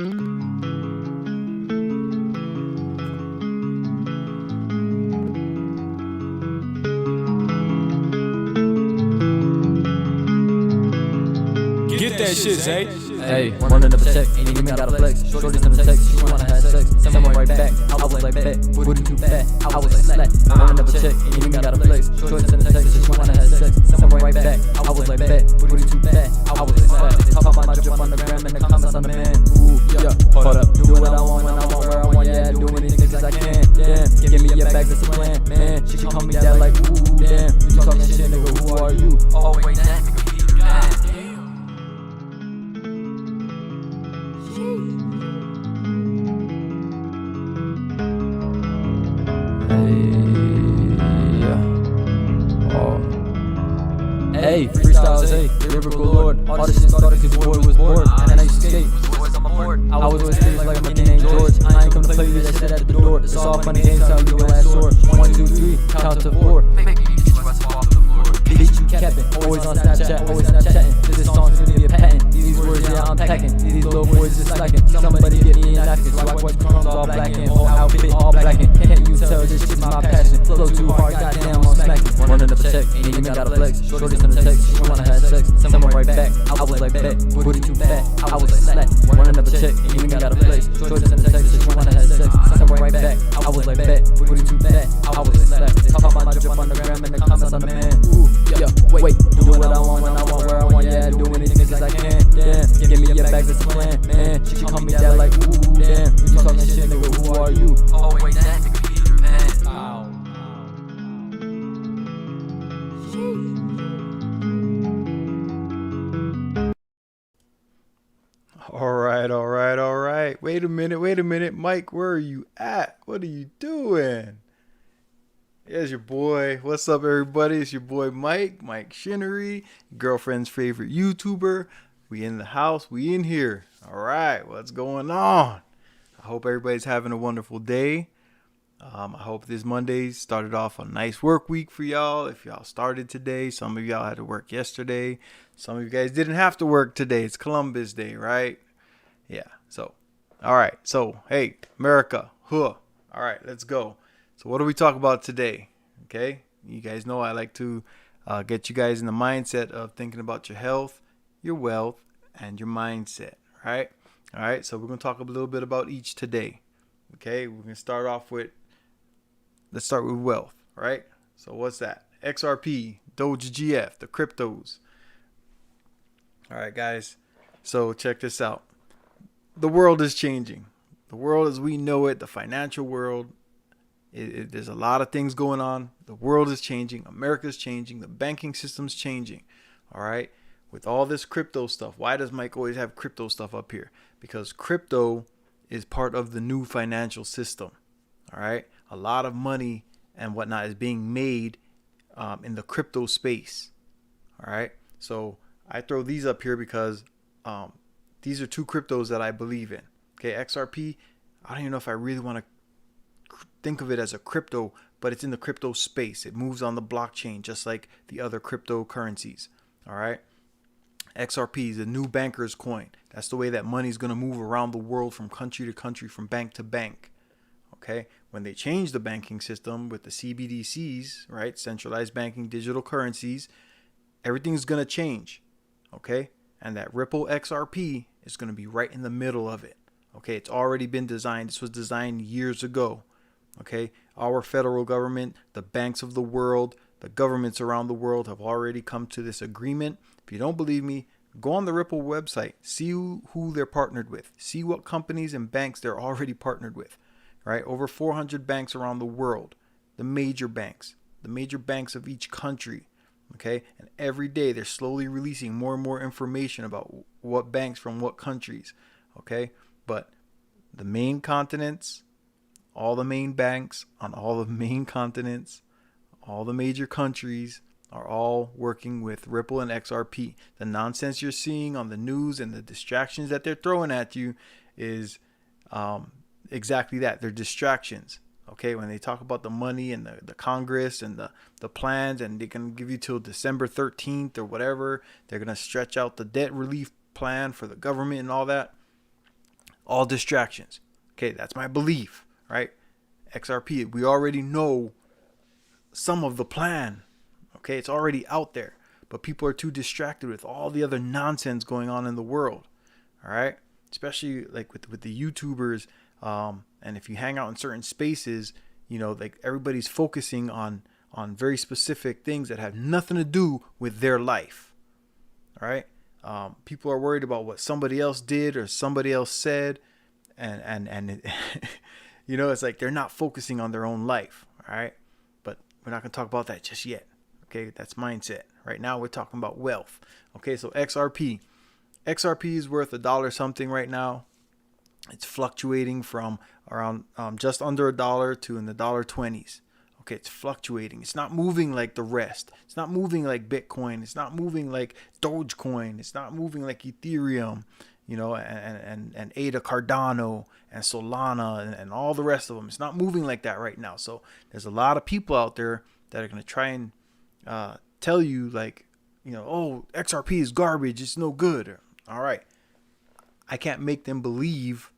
Get that shit, Zay. Hey, running up a check, ain't even gotta flex. Shorty's in the text, she wanna have sex. Someone right back, I was like, bet, booty too fat, I was like, slack. Running up a check, ain't even gotta flex. Shorty's in the text, she wanna have sex. Someone right back, I was like, bet, booty too fat, I was like, slack. Talk about my drip on the gram and the comments on the man. Ooh, yeah, hold up, do what I want when I want, where I want, yeah, do anything cause I can. Damn, give me your bag, that's a plan, man. She call me that like, ooh, damn. You talking shit, nigga, who are you? Oh, wait, that nigga, be the man. Hey, freestyles, hey, lyrical lord. All this shit started cause boy was bored, and I used to skate. I was always serious like I'm a kid named George. I ain't come to play with that shit at the door. It's all funny games, how you your ass sore. 1, 2, 3, count to 4. Bitch, you capping, always on Snapchat, always Snapchatting. This song's gonna be a patent. These words, yeah, I'm packing. These little boys just slacking. Somebody get me a napkin, so I watch crumbs all blacking. Whole outfit all blacking. Can't you tell this shit's my passion? Flow too hard, goddamn, I'm smacking. Running up a check, ain't even gotta flex. Shorty's in the text, she wanna have sex. Someone right back, I was like, bet, booty too fat, I was like, slack. Running up a check, ain't even gotta flex. Shorty's in the text, she wanna have sex. Someone right back, I was like, bet, booty too fat, I was like, slack. Talk about my drip on the gram and the comments on the man. Ooh, yeah, wait, do what I want when I want, where I want, yeah, do anything cause I can. Damn, give me your bag, that's a plan, man. She call me that like, ooh, damn. You talking shit, nigga, who are you? Oh, wait, that nigga, be the man. All right. Wait a minute. Mike, where are you at? What are you doing? There's your boy. What's up, everybody? It's your boy, MikeShinnery, girlfriend's favorite YouTuber. We in the house. We in here. All right. What's going on? I hope everybody's having a wonderful day. I hope this Monday started off a nice work week for y'all. If y'all started today, some of y'all had to work yesterday. Some of you guys didn't have to work today. It's Columbus Day, right? Yeah. So, all right. So, hey, America. Huh. All right. Let's go. So, what do we talk about today? Okay. You guys know I like to get you guys in the mindset of thinking about your health, your wealth, and your mindset, right? All right. So, we're going to talk a little bit about each today. Okay. We're going to start off with, let's start with wealth, right? So, what's that? XRP, Doge GF, the cryptos. All right, guys. So, check this out. The world is changing. The world as we know it, the financial world, there's a lot of things going on. The world is changing. America's changing. The banking system's changing. All right. With all this crypto stuff, why does Mike always have crypto stuff up here? Because crypto is part of the new financial system. All right. A lot of money and whatnot is being made in the crypto space. All right. So I throw these up here because these are two cryptos that I believe in. Okay. XRP, I don't even know if I really want to think of it as a crypto, but it's in the crypto space. It moves on the blockchain just like the other cryptocurrencies. All right. XRP is a new banker's coin. That's the way that money is going to move around the world from country to country, from bank to bank. Okay. When they change the banking system with the CBDCs, right, centralized banking, digital currencies, everything's going to change. Okay. And that Ripple XRP is going to be right in the middle of it. Okay. It's already been designed. This was designed years ago. Okay. Our federal government, the banks of the world, the governments around the world have already come to this agreement. If you don't believe me, go on the Ripple website, see who they're partnered with, see what companies and banks they're already partnered with, right? Over 400 banks around the world, the major banks of each country, okay? And every day they're slowly releasing more and more information about what banks from what countries, okay? But the main continents, all the main banks on all the main continents, all the major countries are all working with Ripple and XRP. The nonsense you're seeing on the news and the distractions that they're throwing at you is exactly that. They're distractions. Okay, when they talk about the money and the Congress and the plans, and they can give you till December 13th or whatever, they're going to stretch out the debt relief plan for the government and all that. All distractions. Okay, that's my belief, right? XRP, we already know some of the plan. Okay, it's already out there, but people are too distracted with all the other nonsense going on in the world. All right, especially like with the YouTubers, and if you hang out in certain spaces, you know, like everybody's focusing on very specific things that have nothing to do with their life. All right, people are worried about what somebody else did or somebody else said, and it, you know, it's like they're not focusing on their own life. All right, but we're not gonna talk about that just yet. Okay, that's mindset. Right now we're talking about wealth. Okay, so XRP is worth $1 something right now. It's fluctuating from around just under $1 to in the $1.20s. Okay, it's fluctuating. It's not moving like the rest. It's not moving like Bitcoin. It's not moving like Dogecoin. It's not moving like Ethereum, you know, and Ada Cardano and Solana and all the rest of them. It's not moving like that right now. So there's a lot of people out there that are going to try and tell you, like, you know, oh, XRP is garbage. It's no good. All right. I can't make them believe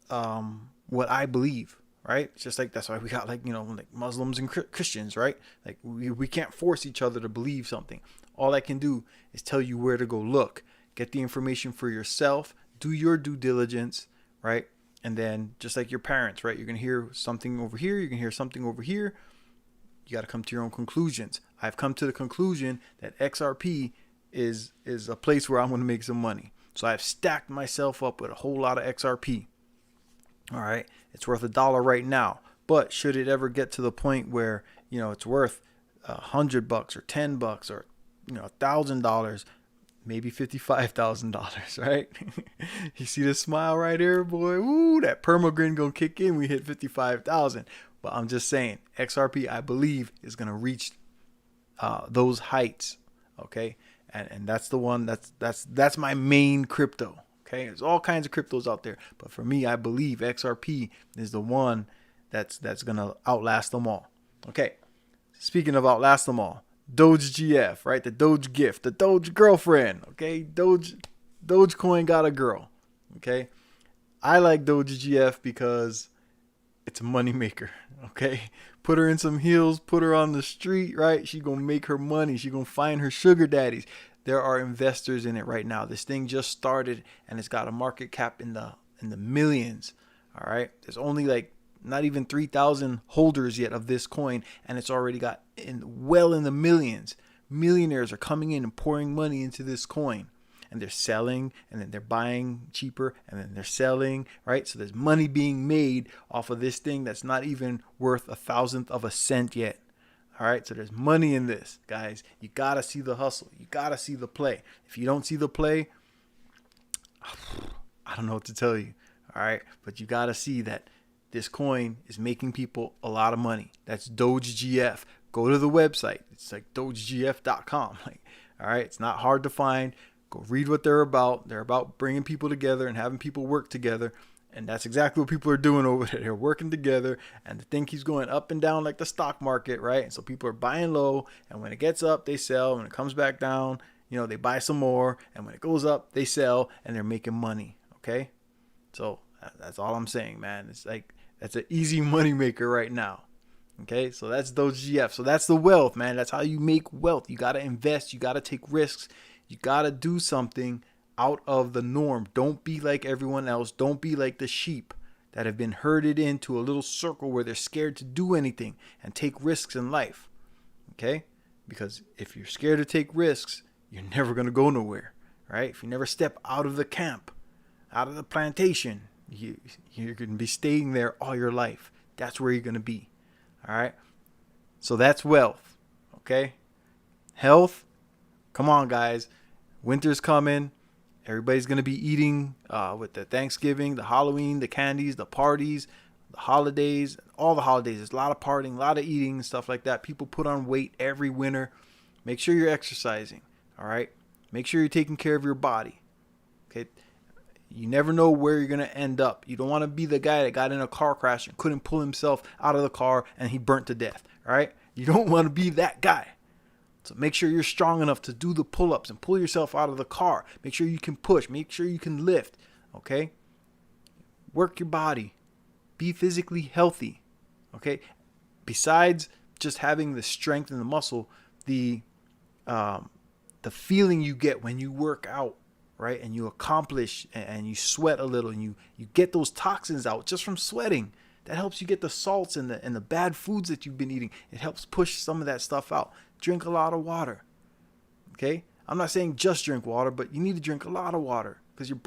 what I believe. Right? It's just like, that's why we got, like, you know, like Muslims and Christians, right? Like we can't force each other to believe something. All I can do is tell you where to go look, get the information for yourself, do your due diligence, right? And then just like your parents, right? You're going to hear something over here. You're going to hear something over here. You got to come to your own conclusions. I've come to the conclusion that XRP is a place where I'm going to make some money. So I've stacked myself up with a whole lot of XRP. All right, it's worth $1 right now, but should it ever get to the point where, you know, it's worth $100 or $10 or, you know, $1,000, maybe $55,000, right? You see the smile right here, boy? Ooh, that perma grin gonna kick in. We hit 55,000. But I'm just saying, XRP, I believe, is gonna reach those heights. Okay, and that's the one. That's my main crypto. Okay, there's all kinds of cryptos out there, but for me, I believe XRP is the one that's gonna outlast them all. Okay, speaking of outlast them all, Doge GF, right? The Doge gift, the Doge girlfriend. Okay, Dogecoin got a girl. Okay, I like Doge GF because it's a money maker. Okay, put her in some heels, put her on the street, right? She gonna make her money. She gonna find her sugar daddies. There are investors in it right now. This thing just started and it's got a market cap in the millions. All right. There's only like not even 3,000 holders yet of this coin, and it's already got well in the millions. Millionaires are coming in and pouring money into this coin, and they're selling, and then they're buying cheaper, and then they're selling, right? So there's money being made off of this thing that's not even worth 1,000th of a cent yet. All right, so there's money in this, guys. You got to see the hustle. You got to see the play. If you don't see the play, I don't know what to tell you. All right, but you got to see that this coin is making people a lot of money. That's Doge GF. Go to the website. It's like dogegf.com. Like, all right, it's not hard to find. Go read what they're about. They're about bringing people together and having people work together. And that's exactly what people are doing over there. They're working together, and the thing keeps going up and down like the stock market, right? And so people are buying low, and when it gets up, they sell. When it comes back down, you know, they buy some more. And when it goes up, they sell, and they're making money, okay? So that's all I'm saying, man. It's like, that's an easy money maker right now, okay? So that's Doge GF. So that's the wealth, man. That's how you make wealth. You got to invest. You got to take risks. You got to do something out of the norm. Don't be like everyone else. Don't be like the sheep that have been herded into a little circle where they're scared to do anything and take risks in life. Okay? Because if you're scared to take risks, you're never going to go nowhere, right? If you never step out of the camp, out of the plantation, you're going to be staying there all your life. That's where you're going to be. All right? So that's wealth. Okay? Health. Come on, guys. Winter's coming. Everybody's going to be eating with the Thanksgiving, the Halloween, the candies, the parties, the holidays, all the holidays. There's a lot of partying, a lot of eating and stuff like that. People put on weight every winter. Make sure you're exercising, all right? Make sure you're taking care of your body, okay? You never know where you're going to end up. You don't want to be the guy that got in a car crash and couldn't pull himself out of the car and he burnt to death, all right? You don't want to be that guy. So make sure you're strong enough to do the pull-ups and pull yourself out of the car. Make sure you can push. Make sure you can lift, okay? Work your body. Be physically healthy. Okay? Besides just having the strength and the muscle, the feeling you get when you work out, right? And you accomplish and you sweat a little and you get those toxins out just from sweating. That helps you get the salts and the bad foods that you've been eating. It helps push some of that stuff out. Drink a lot of water. Okay? I'm not saying just drink water, but you need to drink a lot of water because your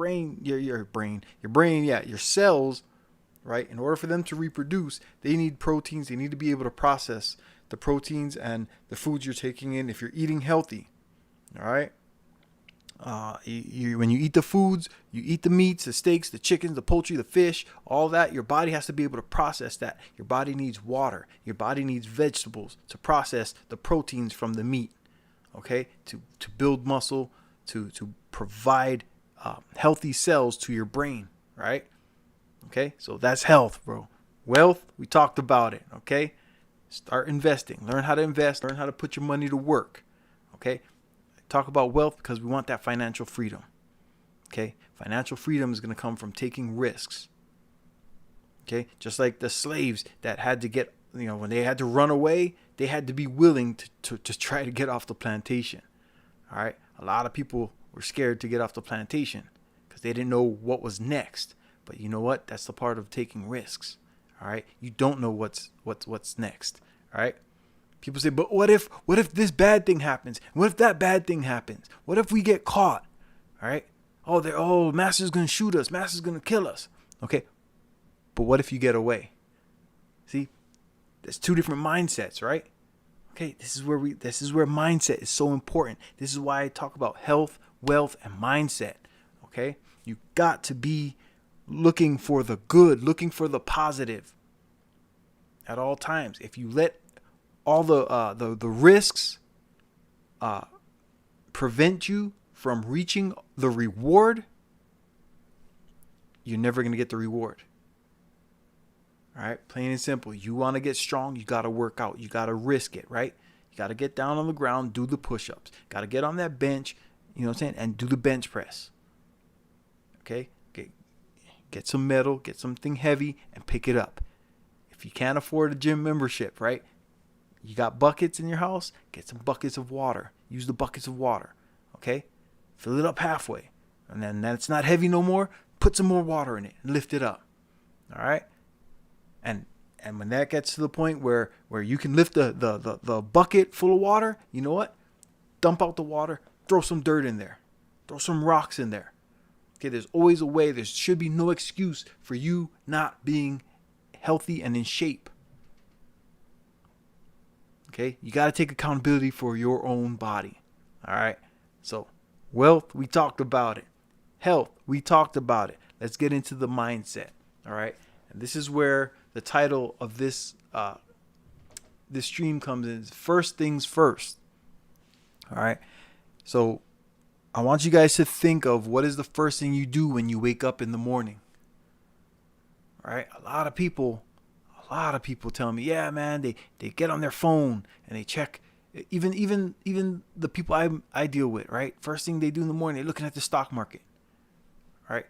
cells, right? In order for them to reproduce, they need proteins. They need to be able to process the proteins and the foods you're taking in if you're eating healthy. All right? When you eat the foods, you eat the meats, the steaks, the chickens, the poultry, the fish, all that, your body has to be able to process that. Your body needs water. Your body needs vegetables to process the proteins from the meat, okay? To build muscle, to provide healthy cells to your brain, right? Okay, so that's health, bro. Wealth, we talked about it, okay? Start investing. Learn how to invest. Learn how to put your money to work, okay? Talk about wealth because we want that financial freedom. Okay? Financial freedom is going to come from taking risks. Okay? Just like the slaves that had to get, when they had to run away, they had to be willing to try to get off the plantation. All right? A lot of people were scared to get off the plantation because they didn't know what was next. But you know what? That's the part of taking risks. All right? You don't know what's next. All right? People say, but what if this bad thing happens? What if that bad thing happens? What if we get caught? All right. Master's going to shoot us. Master's going to kill us. Okay. But what if you get away? See, there's two different mindsets, right? Okay. This is where mindset is so important. This is why I talk about health, wealth, and mindset. Okay. You got to be looking for the good, looking for the positive at all times. If you let all the risks prevent you from reaching the reward, you're never going to get the reward. All right, plain and simple. You want to get strong, you got to work out. You got to risk it, right? You got to get down on the ground, do the push-ups. Got to get on that bench, and do the bench press. Okay? Get some metal, get something heavy, and pick it up. If you can't afford a gym membership, right? You got buckets in your house? Get some buckets of water. Use the buckets of water. Okay? Fill it up halfway. And then it's not heavy no more. Put some more water in it and lift it up. All right? And when that gets to the point where you can lift the bucket full of water, you know what? Dump out the water. Throw some dirt in there. Throw some rocks in there. Okay? There's always a way. There should be no excuse for you not being healthy and in shape. Okay, you got to take accountability for your own body. All right. So wealth, we talked about it. Health, we talked about it. Let's get into the mindset. All right. And this is where the title of this stream comes in. First things first. All right. So I want you guys to think of what is the first thing you do when you wake up in the morning. All right. A lot of people tell me, yeah, man, they get on their phone and they check. Even the people I deal with, right? First thing they do in the morning, they're looking at the stock market. All right?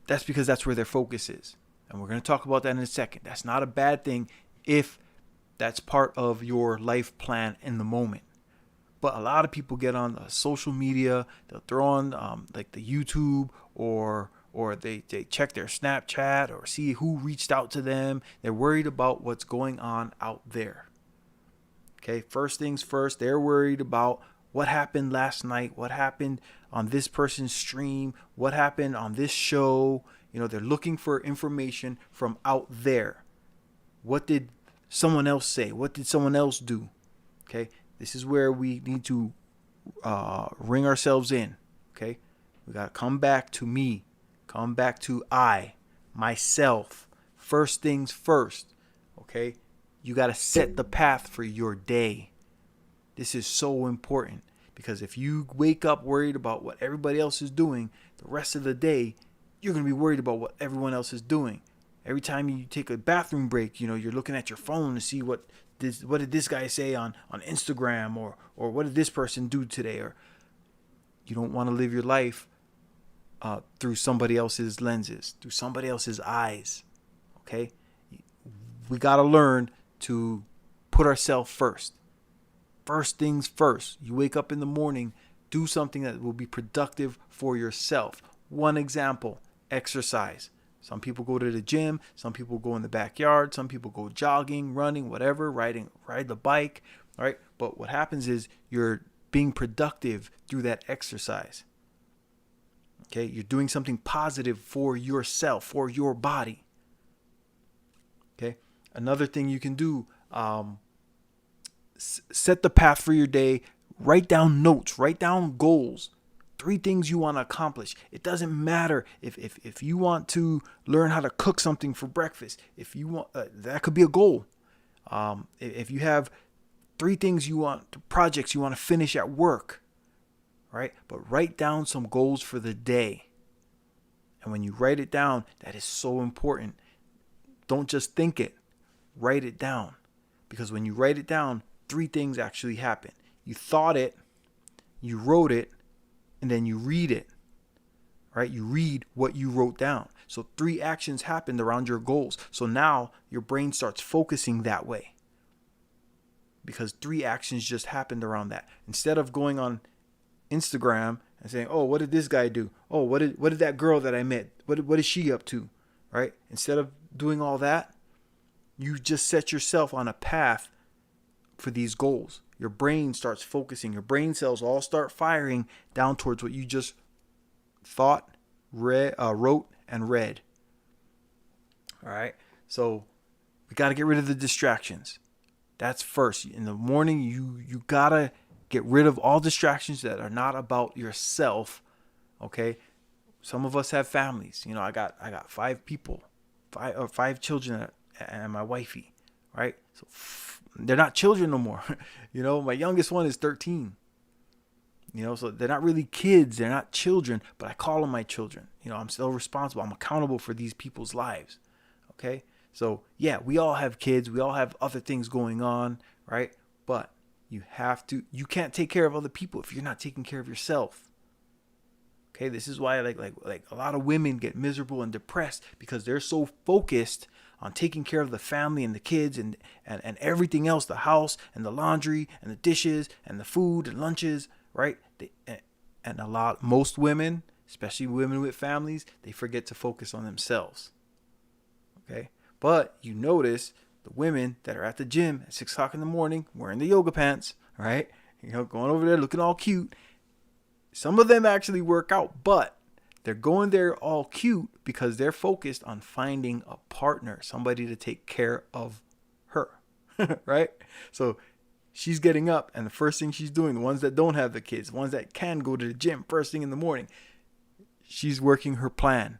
That's because that's where their focus is. And we're going to talk about that in a second. That's not a bad thing if that's part of your life plan in the moment. But a lot of people get on social media. They'll throw on like the YouTube or they check their Snapchat or see who reached out to them. They're worried about what's going on out there. Okay, first things first, they're worried about what happened last night, what happened on this person's stream, what happened on this show. They're looking for information from out there. What did someone else say? What did someone else do? Okay, this is where we need to ring ourselves in. Okay, we got to come back to me. Come back to myself. First things first. Okay? You got to set the path for your day. This is so important because if you wake up worried about what everybody else is doing, the rest of the day, you're going to be worried about what everyone else is doing. Every time you take a bathroom break, you're looking at your phone to see what did this guy say on Instagram or what did this person do today? Or you don't want to live your life through somebody else's lenses, through somebody else's eyes. Okay? We got to learn to put ourselves first. First things first. You wake up in the morning, do something that will be productive for yourself. One example, exercise. Some people go to the gym, some people go in the backyard, some people go jogging, running, whatever, ride the bike, all right? But what happens is you're being productive through that exercise. Okay? You're doing something positive for yourself, for your body. Okay? Another thing you can do, set the path for your day, write down notes, write down goals. 3 things you want to accomplish. It doesn't matter if you want to learn how to cook something for breakfast. If you want, that could be a goal. If you have 3 things projects you want to finish at work, right? But write down some goals for the day. And when you write it down, that is so important. Don't just think it. Write it down. Because when you write it down, 3 things actually happen. You thought it, you wrote it, and then you read it, right? You read what you wrote down. So 3 actions happened around your goals. So now your brain starts focusing that way because 3 actions just happened around that. Instead of going on Instagram and saying, oh, what did this guy do? Oh, what did that girl that I met, what is she up to, right? Instead of doing all that, you just set yourself on a path for these goals. Your brain starts focusing. Your brain cells all start firing down towards what you just thought, wrote, and read. All right. So we got to get rid of the distractions. That's first. In the morning, you got to get rid of all distractions that are not about yourself. Okay. Some of us have families. You know, I got 5 people, 5 children and my wifey. Right. So they're not children no more. You know, my youngest one is 13. You know, so they're not really kids. They're not children, but I call them my children. You know, I'm still responsible. I'm accountable for these people's lives. Okay. So yeah, we all have kids. We all have other things going on. Right. But you can't take care of other people if you're not taking care of yourself. Okay. This is why like a lot of women get miserable and depressed because they're so focused on taking care of the family and the kids and everything else, the house and the laundry and the dishes and the food and lunches, right? Most women, especially women with families, they forget to focus on themselves. Okay. But you notice the women that are at the gym at 6 o'clock in the morning wearing the yoga pants, right? You know, going over there looking all cute. Some of them actually work out, but they're going there all cute because they're focused on finding a partner, somebody to take care of her, right? So she's getting up and the first thing she's doing, the ones that don't have the kids, the ones that can go to the gym first thing in the morning, she's working her plan,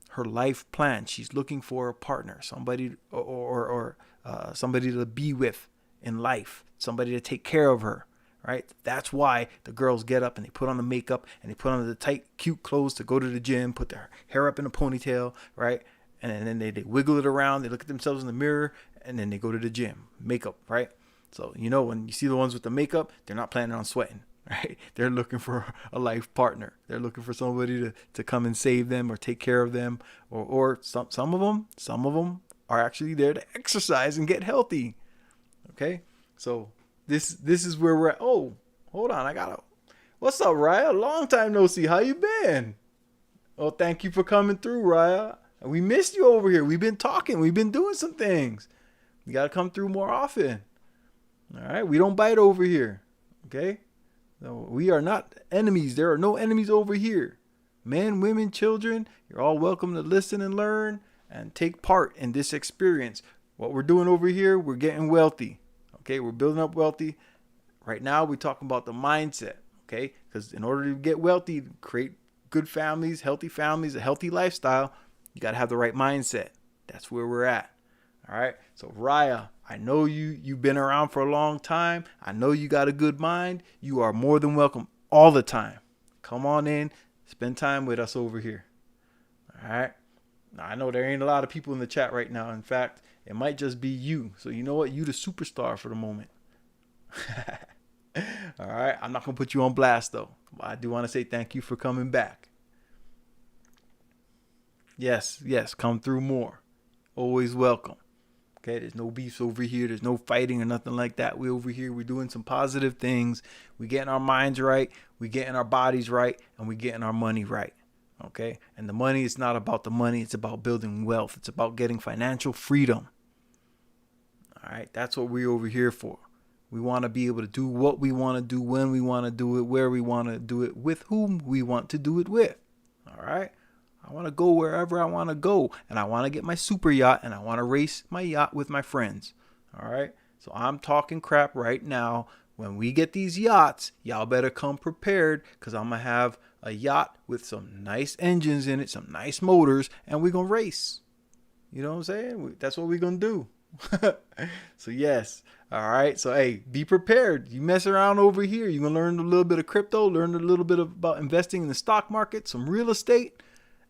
her life plan. She's looking for a partner, somebody or somebody to be with in life, somebody to take care of her. Right? That's why the girls get up and they put on the makeup and they put on the tight, cute clothes to go to the gym, put their hair up in a ponytail, right? And then they wiggle it around. They look at themselves in the mirror and then they go to the gym. Makeup, right? So, you know, when you see the ones with the makeup, they're not planning on sweating, right? They're looking for a life partner. They're looking for somebody to come and save them or take care of them. Or some of them are actually there to exercise and get healthy. Okay? So This is where we're at. Oh, hold on. What's up, Raya? Long time no see. How you been? Oh, thank you for coming through, Raya. We missed you over here. We've been talking. We've been doing some things. You got to come through more often. All right. We don't bite over here. Okay. So we are not enemies. There are no enemies over here. Men, women, children, you're all welcome to listen and learn and take part in this experience. What we're doing over here, we're getting wealthy. Okay, we're building up wealthy. Right now, we're talking about the mindset. Okay, because in order to get wealthy, create good families, a healthy lifestyle, you got to have the right mindset. That's where we're at. All right. So Raya, I know you've been around for a long time. I know you got a good mind. You are more than welcome all the time. Come on in, spend time with us over here. All right. Now, I know there ain't a lot of people in the chat right now. In fact, it might just be you. So you know what? You the superstar for the moment. All right. I'm not going to put you on blast, though. But I do want to say thank you for coming back. Yes, come through more. Always welcome. Okay, there's no beefs over here. There's no fighting or nothing like that. We over here, we're doing some positive things. We getting our minds right. We getting our bodies right. And we getting our money right. Okay, and the money is not about the money. It's about building wealth. It's about getting financial freedom. All right, that's what we're over here for. We want to be able to do what we want to do, when we want to do it, where we want to do it, with whom we want to do it with. All right. I want to go wherever I want to go, and I want to get my super yacht, and I want to race my yacht with my friends. All right. So I'm talking crap right now. When we get these yachts, y'all better come prepared, because I'm going to have a yacht with some nice engines in it, some nice motors, and we're going to race. You know what I'm saying? That's what we're going to do. So yes. All right. So, hey, be prepared. You mess around over here, you're going to learn a little bit of crypto, learn a little bit about investing in the stock market, some real estate,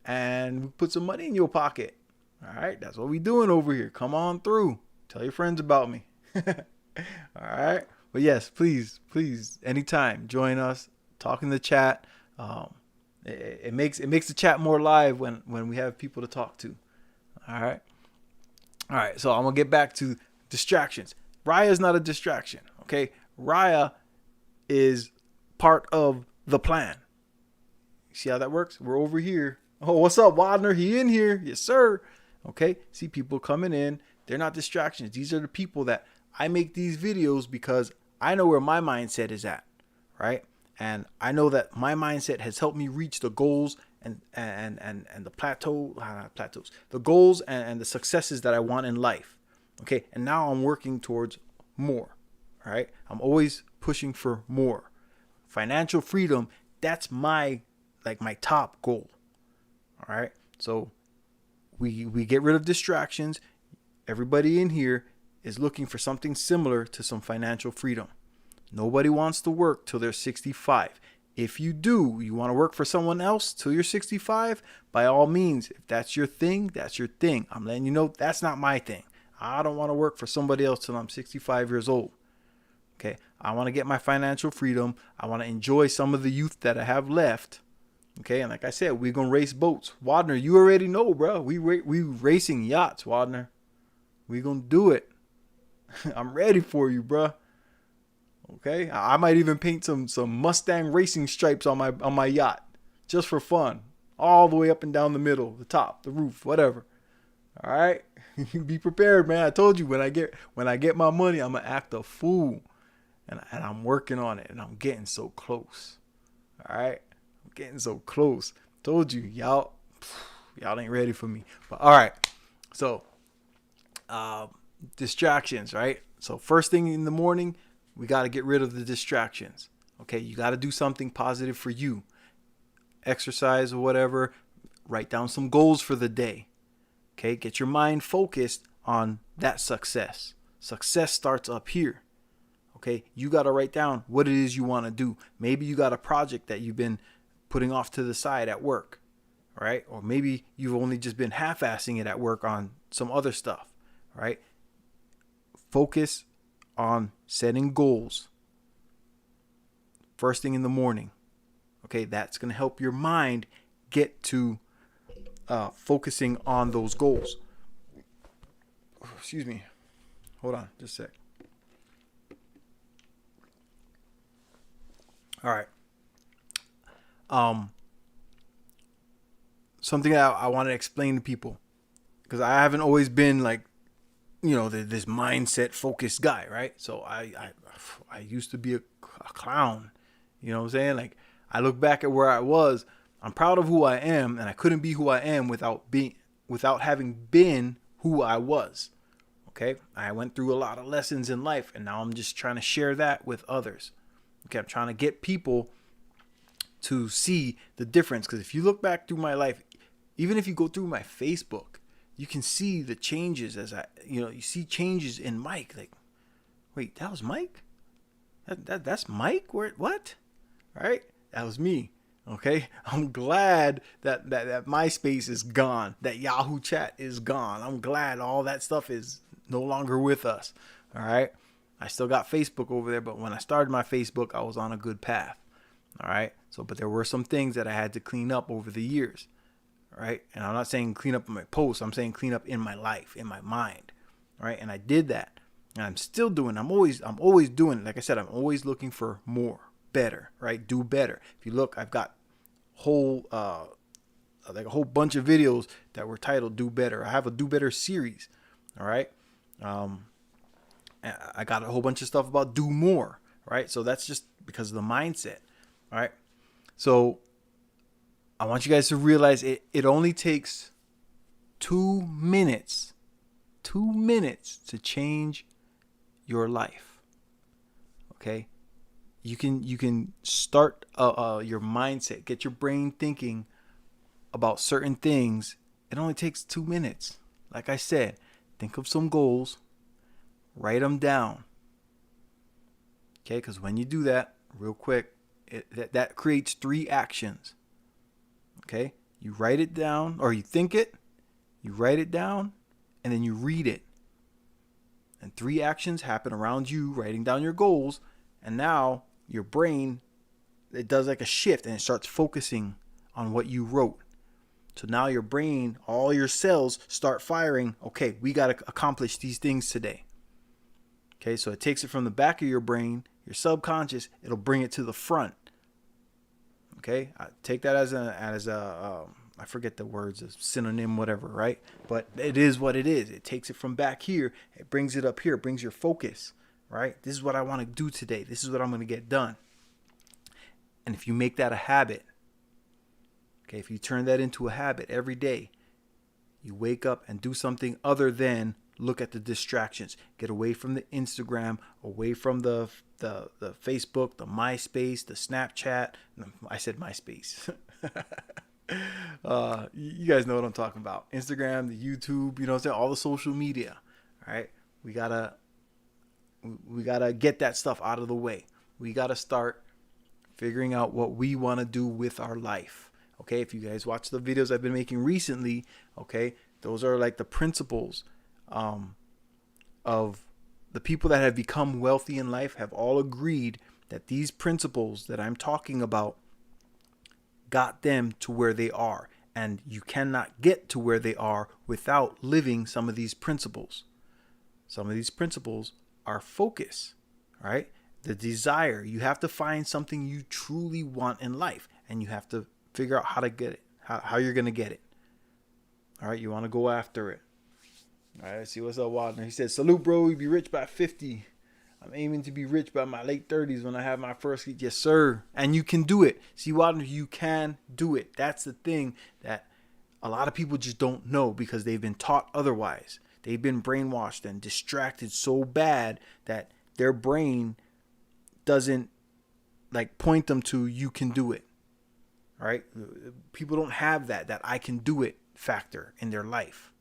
and put some money in your pocket. All right. That's what we doing over here. Come on through. Tell your friends about me. All right. But yes, please, anytime, join us, talk in the chat. It makes the chat more live when we have people to talk to. All right. So I'm going to get back to distractions. Raya is not a distraction. Okay. Raya is part of the plan. See how that works? We're over here. Oh, what's up, Wadner? He in here? Yes, sir. Okay. See people coming in. They're not distractions. These are the people that I make these videos because I know where my mindset is at. Right. And I know that my mindset has helped me reach the goals and the plateaus, the goals and the successes that I want in life. Okay. And now I'm working towards more. All right. I'm always pushing for more. Financial freedom. That's my top goal. All right. So we get rid of distractions. Everybody in here is looking for something similar to some financial freedom. Nobody wants to work till they're 65. If you do, you want to work for someone else till you're 65, by all means, if that's your thing, that's your thing. I'm letting you know that's not my thing. I don't want to work for somebody else till I'm 65 years old. Okay. I want to get my financial freedom. I want to enjoy some of the youth that I have left. Okay. And like I said, we're going to race boats. Wadner, you already know, bro. We racing yachts, Wadner. We're going to do it. I'm ready for you, bro. Okay. I might even paint some Mustang racing stripes on my yacht just for fun. All the way up and down the middle, the top, the roof, whatever. All right. Be prepared, man. I told you when I get my money, I'm going to act a fool. And I'm working on it, and I'm getting so close. All right. I'm getting so close. Told you, y'all ain't ready for me. But all right. So, distractions, right? So first thing in the morning, we got to get rid of the distractions. Okay. You got to do something positive for you. Exercise or whatever. Write down some goals for the day. Okay. Get your mind focused on that success. Success starts up here. Okay. You got to write down what it is you want to do. Maybe you got a project that you've been putting off to the side at work. Right. Or maybe you've only just been half-assing it at work on some other stuff. Right. Focus on setting goals first thing in the morning. Okay. That's going to help your mind get to focusing on those goals. Excuse me. Hold on just a sec. All right. Something that I want to explain to people, because I haven't always been like, this mindset focused guy, right? So I used to be a clown, you know what I'm saying? Like, I look back at where I was. I'm proud of who I am, and I couldn't be who I am without having been who I was. Okay. I went through a lot of lessons in life, and now I'm just trying to share that with others. Okay. I'm trying to get people to see the difference. Because if you look back through my life, even if you go through my Facebook, you can see the changes you see changes in Mike. Like, wait, that was Mike? That's Mike? What? Right? That was me. Okay. I'm glad that MySpace is gone. That Yahoo chat is gone. I'm glad all that stuff is no longer with us. All right. I still got Facebook over there, but when I started my Facebook, I was on a good path. All right. So, but there were some things that I had to clean up over the years. right? And I'm not saying clean up in my posts. I'm saying clean up in my life, in my mind, right? And I did that, and I'm still doing. I'm always doing it. Like I said, I'm always looking for more, better, right? Do better. If you look, I've got whole like a whole bunch of videos that were titled "Do Better." I have a Do Better series, all right. I got a whole bunch of stuff about do more, right? So that's just because of the mindset, all right? So I want you guys to realize it only takes 2 minutes to change your life, okay? You can start your mindset, get your brain thinking about certain things. It only takes 2 minutes. Like I said, think of some goals, write them down. Okay, because when you do that, real quick, that creates 3 actions. Okay, you write it down, or you think it, you write it down, and then you read it. And 3 actions happen around you writing down your goals, and now your brain, it does like a shift and it starts focusing on what you wrote. So now your brain, all your cells start firing. Okay, we got to accomplish these things today. Okay, so it takes it from the back of your brain, your subconscious, it'll bring it to the front. Okay, I take that as a I forget the words, a synonym, whatever, right? But it is what it is. It takes it from back here, it brings it up here, it brings your focus, right? This is what I want to do today. This is what I'm going to get done. And if you make that a habit, okay, if you turn that into a habit every day, you wake up and do something other than look at the distractions. Get away from the Instagram, away from the Facebook, the MySpace, the Snapchat. I said MySpace. You guys know what I'm talking about. Instagram, the YouTube, you know what I'm saying? All the social media. All right. We gotta get that stuff out of the way. We gotta start figuring out what we want to do with our life. Okay. If you guys watch the videos I've been making recently, okay, those are like the principles of the people that have become wealthy in life have all agreed that these principles that I'm talking about got them to where they are. And you cannot get to where they are without living some of these principles. Some of these principles are focus, right? The desire. You have to find something you truly want in life, and you have to figure out how to get it, how you're going to get it. All right, you want to go after it. All right, let's see what's up, Wagner. He said, salute, bro. You be rich by 50. I'm aiming to be rich by my late 30s when I have my first. Yes, sir. And you can do it. See, Wagner, you can do it. That's the thing that a lot of people just don't know because they've been taught otherwise. They've been brainwashed and distracted so bad that their brain doesn't like point them to you can do it. All right. People don't have that I can do it factor in their life.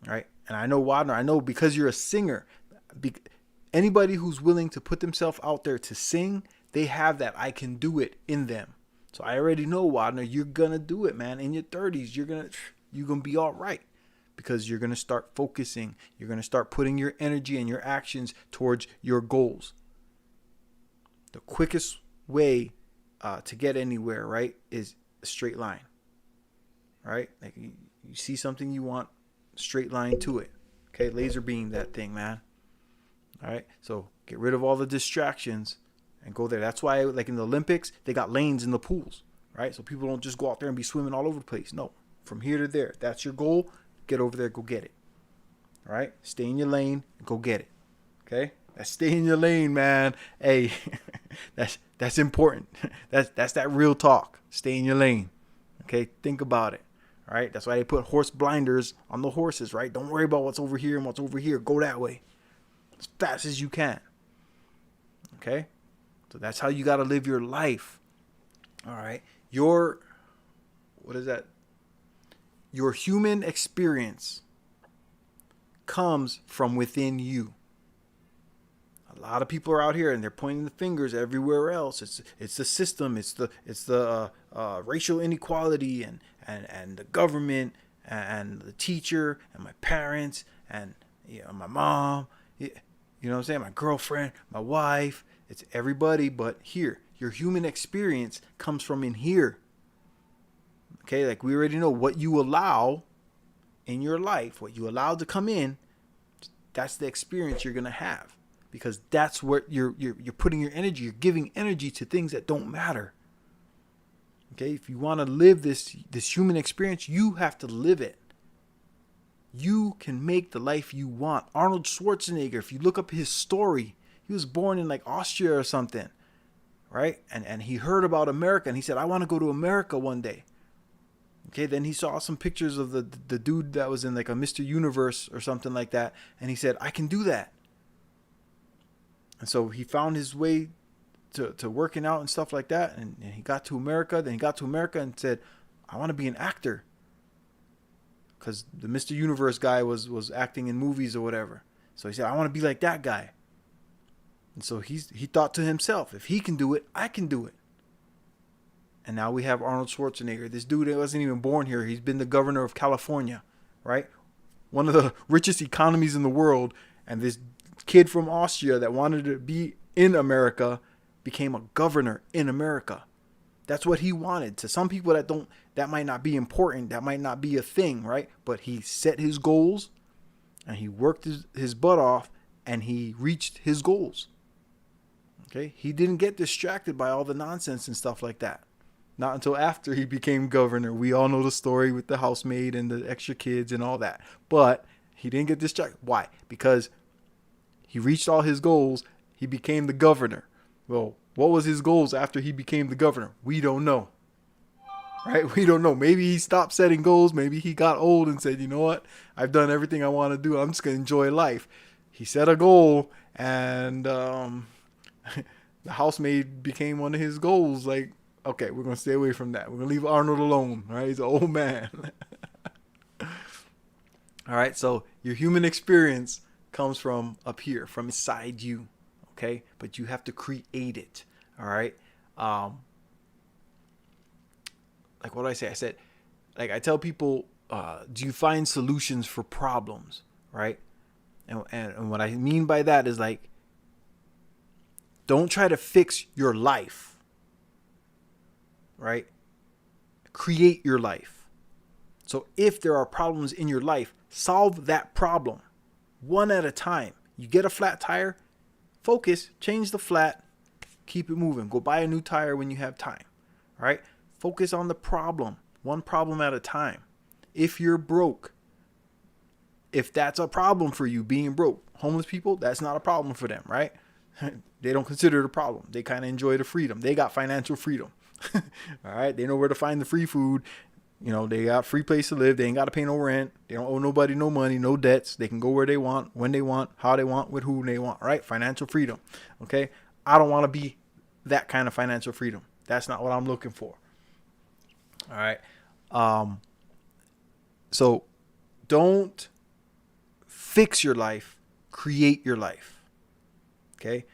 All right. And I know, Wagner, I know because you're a singer, anybody who's willing to put themselves out there to sing, they have that I can do it in them. So I already know, Wagner, you're going to do it, man. In your 30s, you're going to be all right because you're going to start focusing. You're going to start putting your energy and your actions towards your goals. The quickest way to get anywhere, right, is a straight line. Right? Like you see something you want, straight line to it. Okay, laser beam that thing, man. All right, so get rid of all the distractions and go there. That's why, like in the Olympics, they got lanes in the pools, right? So people don't just go out there and be swimming all over the place. No, from here to there. That's your goal. Get over there, go get it. All right, stay in your lane and go get it. Okay, that's stay in your lane, man. Hey, that's important. That's that real talk. Stay in your lane. Okay, think about it. All right, that's why they put horse blinders on the horses, right? Don't worry about what's over here and what's over here. Go that way as fast as you can. Okay, so that's how you got to live your life. All right, your human experience comes from within you. A lot of people are out here and they're pointing the fingers everywhere else. It's the system. It's the racial inequality and the government and the teacher and my parents and my mom. You know what I'm saying? My girlfriend, my wife. It's everybody but here. Your human experience comes from in here. Okay, like we already know what you allow in your life, what you allow to come in, that's the experience you're gonna have, because that's what you're putting your energy. You're giving energy to things that don't matter. Okay, if you want to live this human experience, you have to live it. You can make the life you want. Arnold Schwarzenegger, if you look up his story, he was born in like Austria or something, right? And he heard about America and he said, I want to go to America one day. Okay, then he saw some pictures of the dude that was in like a Mr. Universe or something like that, and he said, I can do that. And so he found his way to working out and stuff like that, and he got to America. Then he got to America and said, I want to be an actor, because the Mr. Universe guy was acting in movies or whatever. So he said, I want to be like that guy. And so he thought to himself, if he can do it, I can do it. And now we have Arnold Schwarzenegger. This dude wasn't even born here. He's been the governor of California, right? One of the richest economies in the world. And this kid from Austria that wanted to be in America became a governor in America. That's what he wanted. To some people that might not be important. That might not be a thing, right? But he set his goals and he worked his butt off and he reached his goals. Okay? He didn't get distracted by all the nonsense and stuff like that. Not until after he became governor. We all know the story with the housemaid and the extra kids and all that. But he didn't get distracted. Why? Because he reached all his goals. He became the governor. Well, what was his goals after he became the governor? We don't know. Right? We don't know. Maybe he stopped setting goals. Maybe he got old and said, you know what? I've done everything I want to do. I'm just going to enjoy life. He set a goal and the housemaid became one of his goals. Like, okay, we're going to stay away from that. We're going to leave Arnold alone, right? He's an old man. All right, so your human experience comes from up here, from inside you, okay? But you have to create it, all right? Like what did I say? I said, like I tell people, do you find solutions for problems, right? And what I mean by that is like, don't try to fix your life. Right? Create your life. So if there are problems in your life, solve that problem one at a time. You get a flat tire, focus, change the flat, keep it moving. Go buy a new tire when you have time. All right? Focus on the problem, one problem at a time. If you're broke, if that's a problem for you, being broke, homeless people, that's not a problem for them, right? They don't consider it a problem. They kind of enjoy the freedom. They got financial freedom. All right. They know where to find the free food. You know, they got free place to live. They ain't got to pay no rent. They don't owe nobody no money, no debts. They can go where they want, when they want, how they want, with who they want. All right. Financial freedom. Okay. I don't want to be that kind of financial freedom. That's not what I'm looking for. All right. So don't fix your life. Create your life. Okay.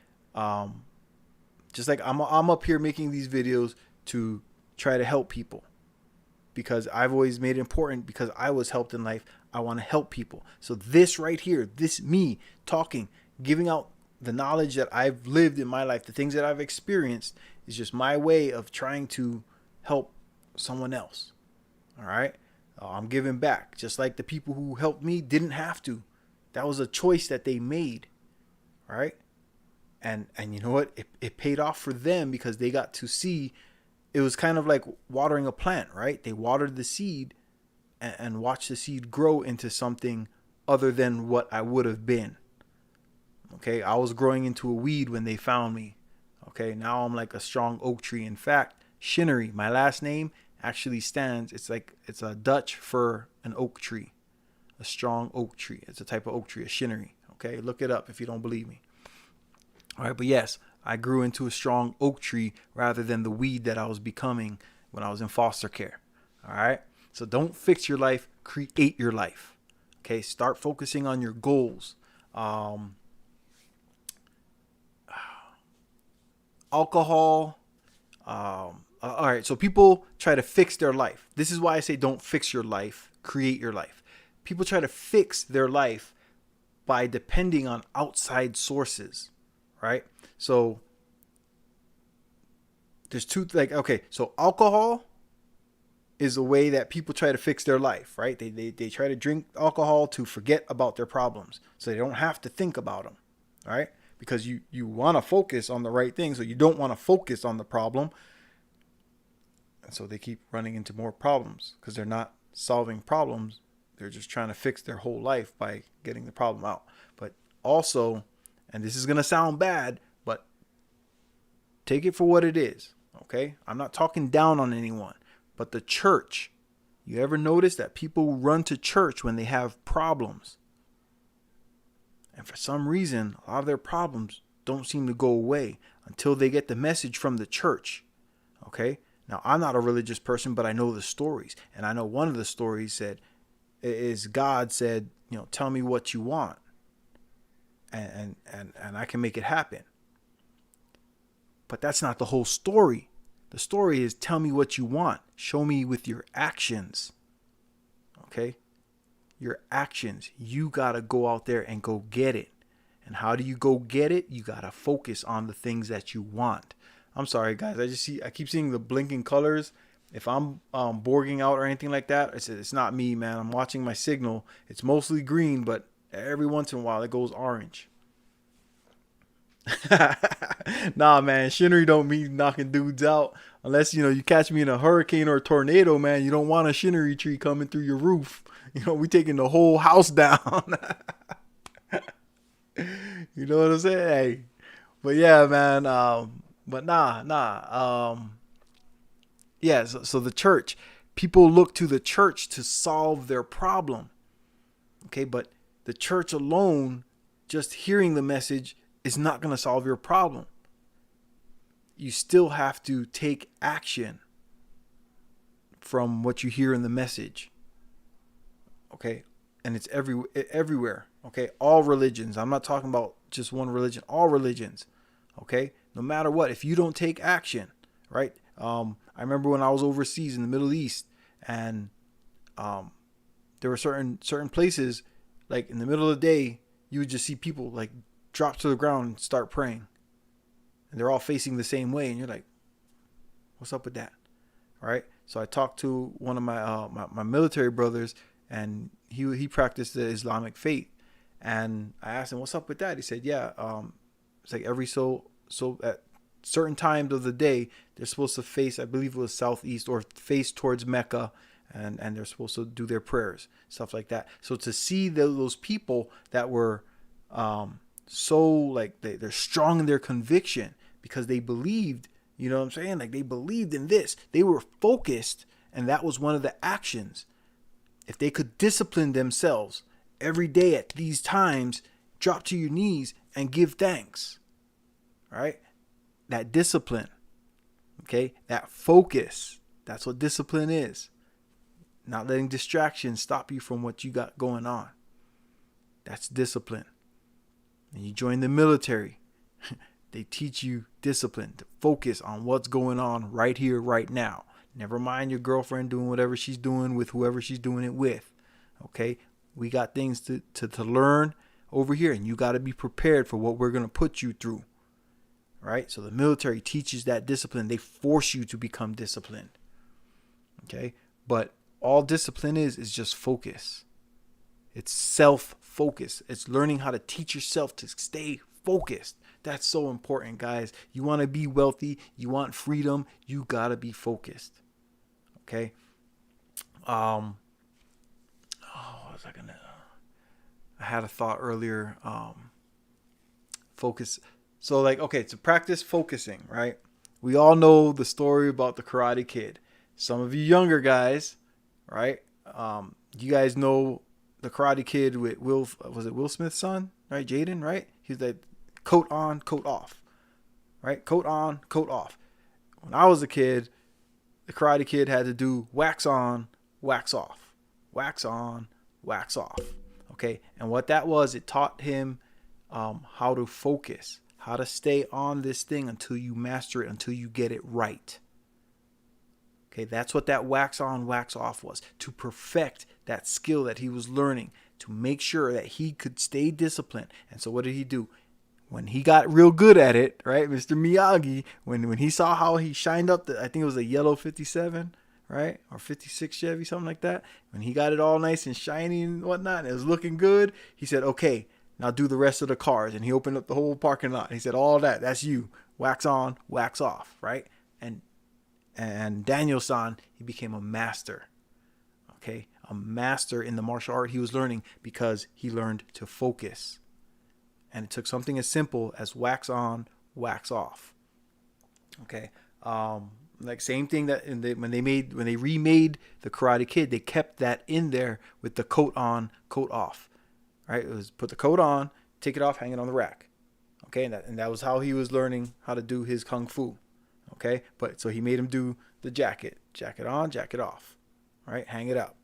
Just like I'm up here making these videos to try to help people, because I've always made it important, because I was helped in life. I want to help people. So this right here, this me talking, giving out the knowledge that I've lived in my life, the things that I've experienced, is just my way of trying to help someone else. All right. I'm giving back, just like the people who helped me didn't have to. That was a choice that they made. All right. And you know what? It paid off for them, because they got to see. It was kind of like watering a plant, right? They watered the seed and watched the seed grow into something other than what I would have been. Okay, I was growing into a weed when they found me. Okay, now I'm like a strong oak tree. In fact, Shinnery, my last name, actually stands. It's a Dutch for an oak tree, a strong oak tree. It's a type of oak tree, a Shinnery. Okay, look it up if you don't believe me. All right, but yes, I grew into a strong oak tree rather than the weed that I was becoming when I was in foster care. All right, so don't fix your life, create your life. Okay, start focusing on your goals. Alcohol. All right, so people try to fix their life. This is why I say don't fix your life, create your life. People try to fix their life by depending on outside sources. Right? So there's two, like, okay, so alcohol is a way that people try to fix their life, right? They try to drink alcohol to forget about their problems so they don't have to think about them, right? Because you want to focus on the right thing, so you don't want to focus on the problem. And so they keep running into more problems because they're not solving problems. They're just trying to fix their whole life by getting the problem out. But also, and this is going to sound bad, but take it for what it is, okay? I'm not talking down on anyone. But the church, you ever notice that people run to church when they have problems? And for some reason, a lot of their problems don't seem to go away until they get the message from the church. Okay? Now, I'm not a religious person, but I know the stories. And I know one of the stories said, is God said, tell me what you want. And I can make it happen. But that's not the whole story. The story is tell me what you want. Show me with your actions. Okay? Your actions. You got to go out there and go get it. And how do you go get it? You got to focus on the things that you want. I'm sorry, guys. I keep seeing the blinking colors. If I'm borging out or anything like that, it's not me, man. I'm watching my signal. It's mostly green, but every once in a while it goes orange. Nah, man, Shinnery don't mean knocking dudes out unless you catch me in a hurricane or a tornado, man. You don't want a Shinnery tree coming through your roof. We taking the whole house down. You know what I'm saying? Hey, but yeah, man. Yeah. So the church, people look to the church to solve their problem. Okay, but the church alone, just hearing the message, is not going to solve your problem. You still have to take action from what you hear in the message. Okay? And it's everywhere. Okay? All religions. I'm not talking about just one religion. All religions. Okay? No matter what. If you don't take action, right? I remember when I was overseas in the Middle East, and there were certain places, like in the middle of the day, you would just see people like drop to the ground and start praying. And they're all facing the same way. And you're like, what's up with that? All right. So I talked to one of my military brothers, and he practiced the Islamic faith. And I asked him, what's up with that? He said, yeah, it's like every so at certain times of the day, they're supposed to face, I believe it was southeast, or face towards Mecca. And they're supposed to do their prayers, stuff like that. So to see those people that were so like they're strong in their conviction because they believed, you know what I'm saying? Like they believed in this. They were focused, and that was one of the actions. If they could discipline themselves every day at these times, drop to your knees and give thanks. All right? That discipline. Okay? That focus. That's what discipline is. Not letting distractions stop you from what you got going on. That's discipline. And you join the military. They teach you discipline to focus on what's going on right here, right now. Never mind your girlfriend doing whatever she's doing with whoever she's doing it with. Okay? We got things to learn over here, and you got to be prepared for what we're going to put you through. Right? So the military teaches that discipline. They force you to become disciplined. Okay? But all discipline is just focus. It's self-focus. It's learning how to teach yourself to stay focused. That's so important, guys. You want to be wealthy. You want freedom. You got to be focused. Okay? What was I going to... I had a thought earlier. Focus. So like, okay, to practice focusing, right? We all know the story about the Karate Kid. Some of you younger guys, right? You guys know the Karate Kid with Will Smith's son, right? Jaden, right? He's like coat on, coat off, right? Coat on, coat off. When I was a kid, the Karate Kid had to do wax on, wax off, wax on, wax off. Okay. And what that was, it taught him how to focus, how to stay on this thing until you master it, until you get it right. Okay, that's what that wax on, wax off was, to perfect that skill that he was learning, to make sure that he could stay disciplined. And so what did he do? When he got real good at it, right, Mr. Miyagi, when he saw how he shined up I think it was a yellow 57, right? Or 56 Chevy, something like that. When he got it all nice and shiny and whatnot, and it was looking good, he said, okay, now do the rest of the cars. And he opened up the whole parking lot. He said, all that's you. Wax on, wax off, right? And Daniel-san, he became a master, okay? A master in the martial art he was learning because he learned to focus. And it took something as simple as wax on, wax off, okay? Like same thing that when they remade the Karate Kid, they kept that in there with the coat on, coat off, right? It was put the coat on, take it off, hang it on the rack, okay? And that was how he was learning how to do his kung fu, okay? But so he made him do the jacket on, jacket off, right? Hang it up,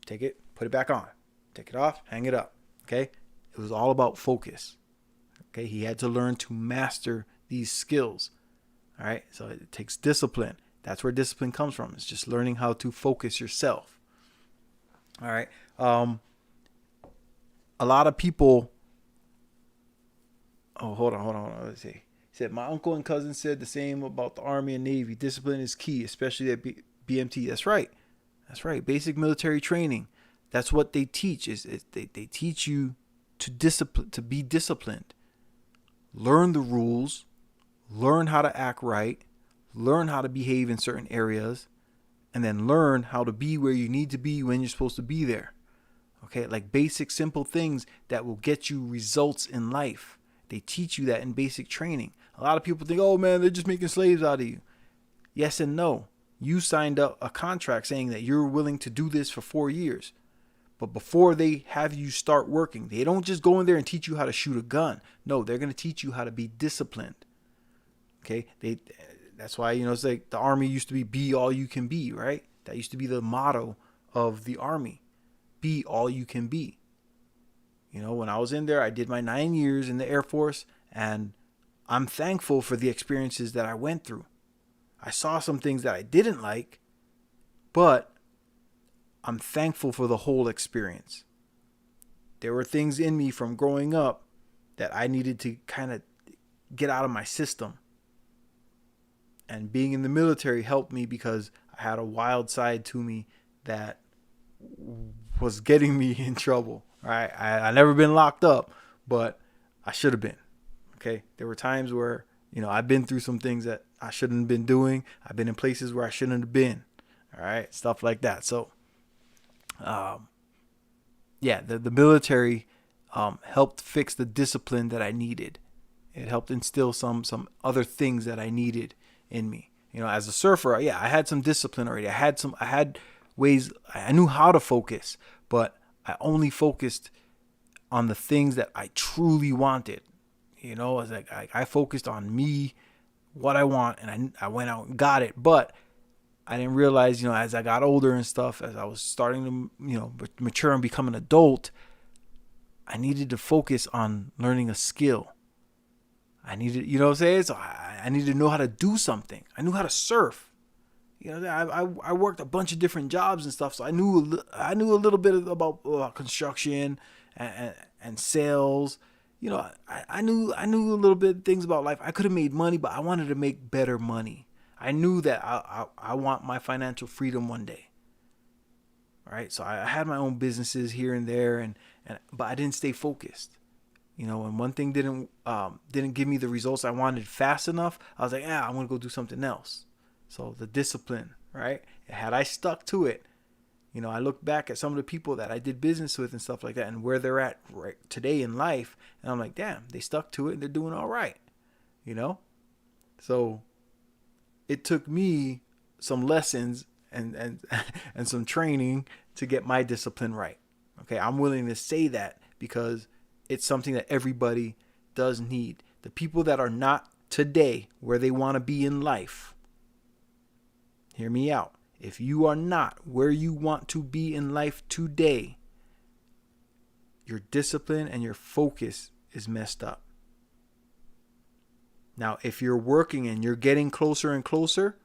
take it, put it back on, take it off, hang it up, okay? It was all about focus, okay? He had to learn to master these skills. All right, so it takes discipline. That's where discipline comes from. It's just learning how to focus yourself. All right. A lot of people. Oh, hold on. Let's see. He said, my uncle and cousin said the same about the Army and Navy. Discipline is key, especially at BMT. That's right. Basic military training. That's what they teach. They teach you to be disciplined. Learn the rules. Learn how to act right, learn how to behave in certain areas, and then learn how to be where you need to be when you're supposed to be there. Okay, like basic, simple things that will get you results in life. They teach you that in basic training. A lot of people think, oh man, they're just making slaves out of you. Yes and no. You signed up a contract saying that you're willing to do this for 4 years. But before they have you start working, they don't just go in there and teach you how to shoot a gun. No, they're going to teach you how to be disciplined. Okay, that's why, it's like the Army used to be all you can be, right? That used to be the motto of the Army. Be all you can be. When I was in there, I did my 9 years in the Air Force, and I'm thankful for the experiences that I went through. I saw some things that I didn't like, but I'm thankful for the whole experience. There were things in me from growing up that I needed to kind of get out of my system. And being in the military helped me because I had a wild side to me that was getting me in trouble. Right? I never been locked up, but I should have been. Okay. There were times where, I've been through some things that I shouldn't have been doing. I've been in places where I shouldn't have been. All right. Stuff like that. So, the military helped fix the discipline that I needed. It helped instill some other things that I needed in me. As a surfer, I had some discipline already. I had ways, I knew how to focus, but I only focused on the things that I truly wanted. It was like I focused on me, what I want, and I went out and got it. But I didn't realize, as I got older and stuff, as I was starting to, mature and become an adult, I needed to focus on learning a skill. I needed, So I needed to know how to do something. I knew how to surf. I worked a bunch of different jobs and stuff, so I knew a little bit about construction and sales. I knew a little bit of things about life. I could have made money, but I wanted to make better money. I knew that I want my financial freedom one day. All right, so I had my own businesses here and there, but I didn't stay focused. When one thing didn't give me the results I wanted fast enough, I was like, I'm going to go do something else. So the discipline, right? Had I stuck to it, I look back at some of the people that I did business with and stuff like that and where they're at right today in life. And I'm like, damn, they stuck to it and they're doing all right. So it took me some lessons and some training to get my discipline right. Okay. I'm willing to say that because it's something that everybody does need. The people that are not today where they want to be in life, hear me out. If you are not where you want to be in life today, your discipline and your focus is messed up. Now, if you're working and you're getting closer and closer,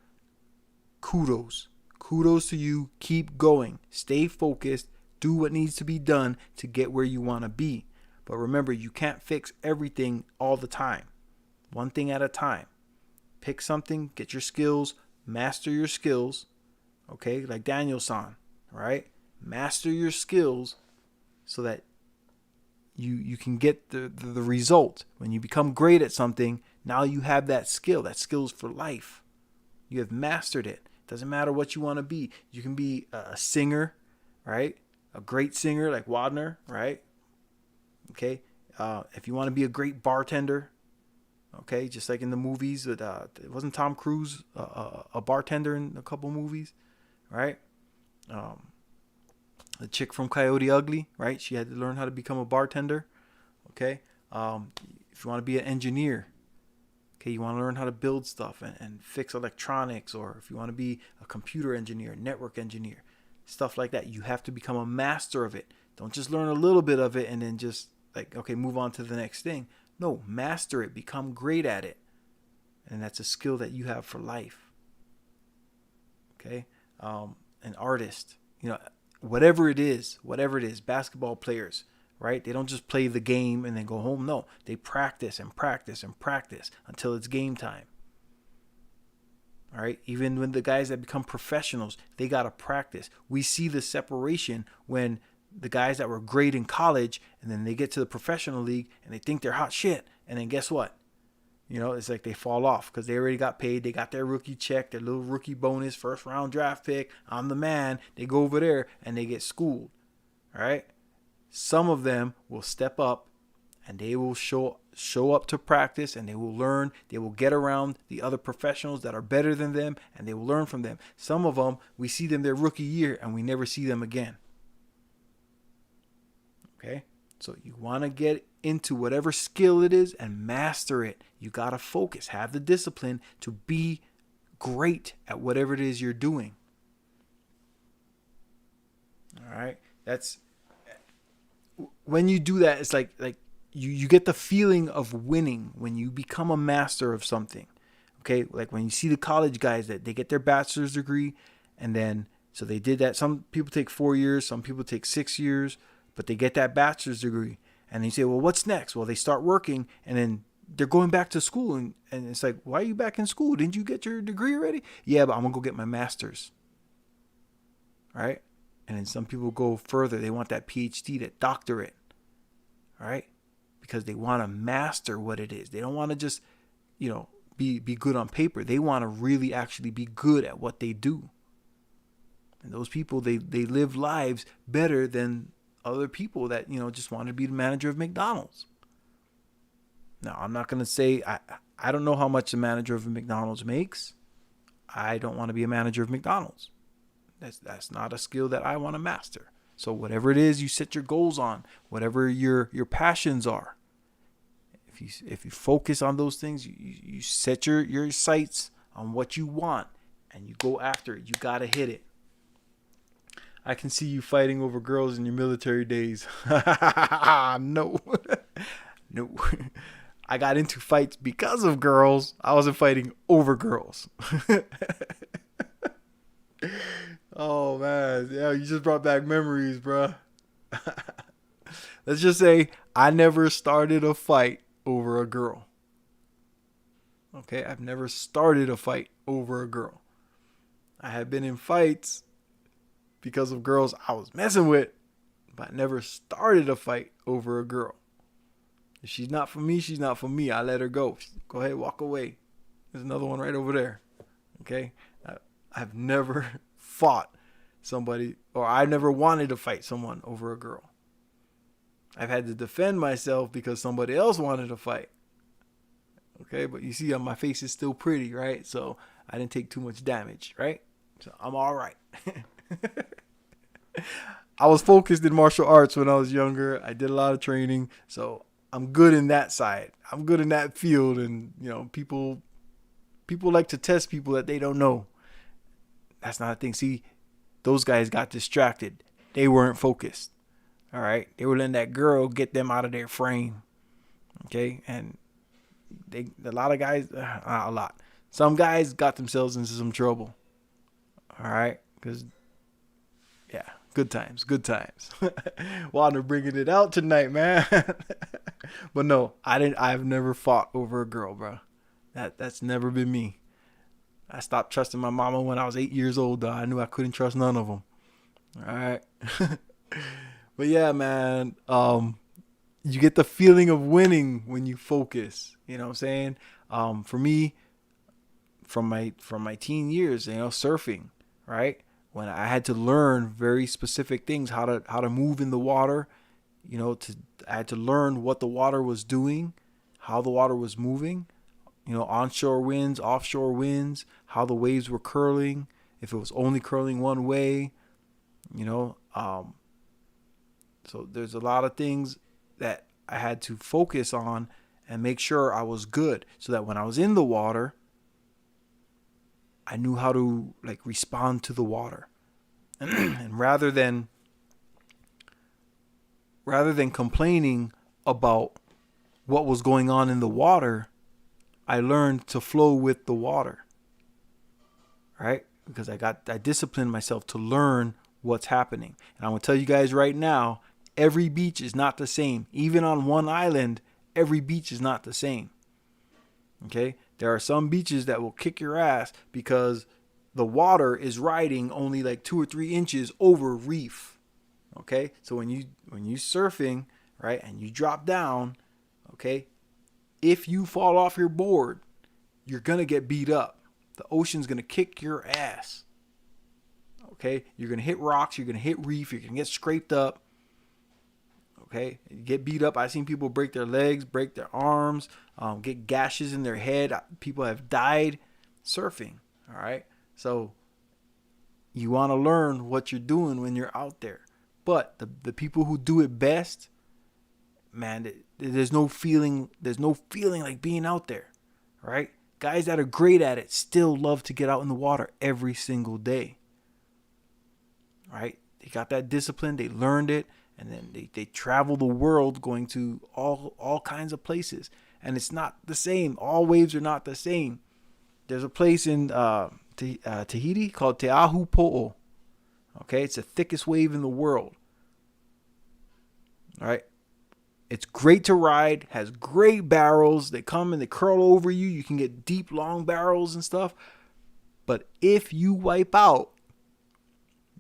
kudos. Kudos to you. Keep going. Stay focused. Do what needs to be done to get where you want to be. But remember, you can't fix everything all the time. One thing at a time. Pick something, get your skills, master your skills. Okay, like Daniel-san, right? Master your skills so that you can get the result. When you become great at something, now you have that skill. That skill is for life. You have mastered it. Doesn't matter what you want to be. You can be a singer, right? A great singer like Wagner, right? Okay. If you want to be a great bartender, okay, just like in the movies, wasn't Tom Cruise a bartender in a couple movies, right? The chick from Coyote Ugly, right? She had to learn how to become a bartender, okay? If you want to be an engineer, okay, you want to learn how to build stuff and fix electronics, or if you want to be a computer engineer, network engineer, stuff like that, you have to become a master of it. Don't just learn a little bit of it and then just like, okay, move on to the next thing. No, master it, become great at it. And that's a skill that you have for life. Okay? An artist, whatever it is, basketball players, right? They don't just play the game and then go home. No, they practice and practice and practice until it's game time. All right? Even when the guys that become professionals, they got to practice. We see the separation when the guys that were great in college and then they get to the professional league and they think they're hot shit. And then guess what? It's like they fall off because they already got paid. They got their rookie check, their little rookie bonus, first round draft pick. I'm the man. They go over there and they get schooled. All right. Some of them will step up and they will show up to practice and they will learn. They will get around the other professionals that are better than them and they will learn from them. Some of them, we see them their rookie year and we never see them again. Okay. So you want to get into whatever skill it is and master it. You got to focus, have the discipline to be great at whatever it is you're doing. All right. That's when you do that, it's like you get the feeling of winning when you become a master of something. Okay. Like when you see the college guys that they get their bachelor's degree and then, so they did that. Some people take 4 years, some people take 6 years, but they get that bachelor's degree. And you say, well, what's next? Well, they start working and then they're going back to school. And it's like, why are you back in school? Didn't you get your degree already? Yeah, but I'm going to go get my master's. Right? And then some people go further. They want that PhD, that doctorate. Right? Because they want to master what it is. They don't want to just, be good on paper. They want to really actually be good at what they do. And those people, they live lives better than other people that, just want to be the manager of McDonald's. Now, I'm not going to say, I don't know how much the manager of McDonald's makes. I don't want to be a manager of McDonald's. That's not a skill that I want to master. So whatever it is you set your goals on, whatever your passions are, if you focus on those things, you set your sights on what you want and you go after it. You got to hit it. I can see you fighting over girls in your military days. No. No. I got into fights because of girls. I wasn't fighting over girls. Oh, man. Yeah, you just brought back memories, bro. Let's just say I never started a fight over a girl. Okay? I've never started a fight over a girl. I have been in fights because of girls I was messing with, but I never started a fight over a girl. If she's not for me, she's not for me. I let her go. Go ahead, walk away. There's another one right over there. Okay? I've never fought somebody, or I never wanted to fight someone over a girl. I've had to defend myself because somebody else wanted to fight. Okay? But you see, my face is still pretty, right? So I didn't take too much damage, right? So I'm all right. I was focused in martial arts when I was younger. I did a lot of training, so I'm good in that side. I'm good in that field, and people like to test people that they don't know. That's not a thing. See, those guys got distracted. They weren't focused. All right, they were letting that girl get them out of their frame. Okay, and a lot of guys, some guys got themselves into some trouble. All right, because good times. Wanda bringing it out tonight, man. But no, I've never fought over a girl, bro. That's never been me. I stopped trusting my mama when I was 8 years old, though. I knew I couldn't trust none of them. All right. But yeah, man, you get the feeling of winning when you focus. You know what I'm saying? For me, from my teen years, surfing, right? When I had to learn very specific things, how to move in the water, I had to learn what the water was doing, how the water was moving, onshore winds, offshore winds, how the waves were curling, if it was only curling one way, so there's a lot of things that I had to focus on and make sure I was good, so that when I was in the water, I knew how to respond to the water. And rather than complaining about what was going on in the water, I learned to flow with the water. Right? Because I disciplined myself to learn what's happening. And I'm going to tell you guys right now, every beach is not the same. Even on one island, every beach is not the same. Okay? There are some beaches that will kick your ass because the water is riding only 2 or 3 inches over reef. Okay? So when you surfing, right, and you drop down, okay, if you fall off your board, you're going to get beat up. The ocean's going to kick your ass. Okay? You're going to hit rocks, you're going to hit reef, you're going to get scraped up. Okay, you get beat up. I've seen people break their legs, break their arms, get gashes in their head. People have died surfing. All right, so you want to learn what you're doing when you're out there. But the people who do it best, man, there's no feeling like being out there. All right, guys that are great at it still love to get out in the water every single day. All right, they got that discipline. They learned it. And then they travel the world going to all kinds of places. And it's not the same. All waves are not the same. There's a place in Tahiti called Te Ahu Po'o. Okay, it's the thickest wave in the world. All right. It's great to ride, has great barrels. They come and they curl over you. You can get deep, long barrels and stuff. But if you wipe out,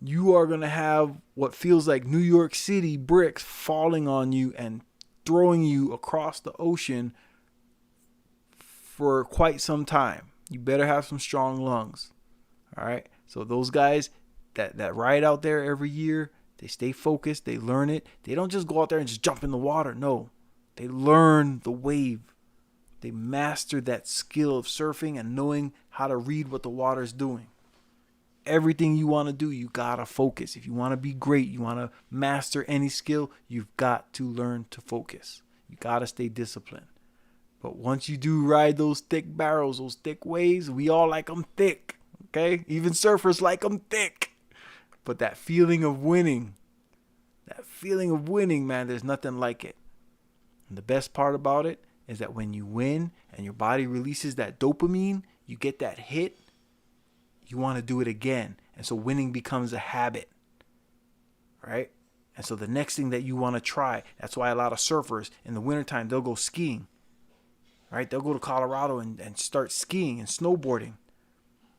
you are going to have what feels like New York City bricks falling on you and throwing you across the ocean for quite some time. You better have some strong lungs. All right. So those guys that ride out there every year, they stay focused. They learn it. They don't just go out there and just jump in the water. No, they learn the wave. They master that skill of surfing and knowing how to read what the water is doing. Everything you want to do, you got to focus. If you want to be great, you want to master any skill, you've got to learn to focus. You got to stay disciplined. But once you do ride those thick barrels, those thick waves, we all like them thick, okay? Even surfers like them thick. But that feeling of winning, man, there's nothing like it. And the best part about it is that when you win and your body releases that dopamine, you get that hit, you want to do it again. And so winning becomes a habit, right? And so the next thing that you want to try, that's why a lot of surfers in the wintertime, they'll go skiing, right? They'll go to Colorado and start skiing and snowboarding,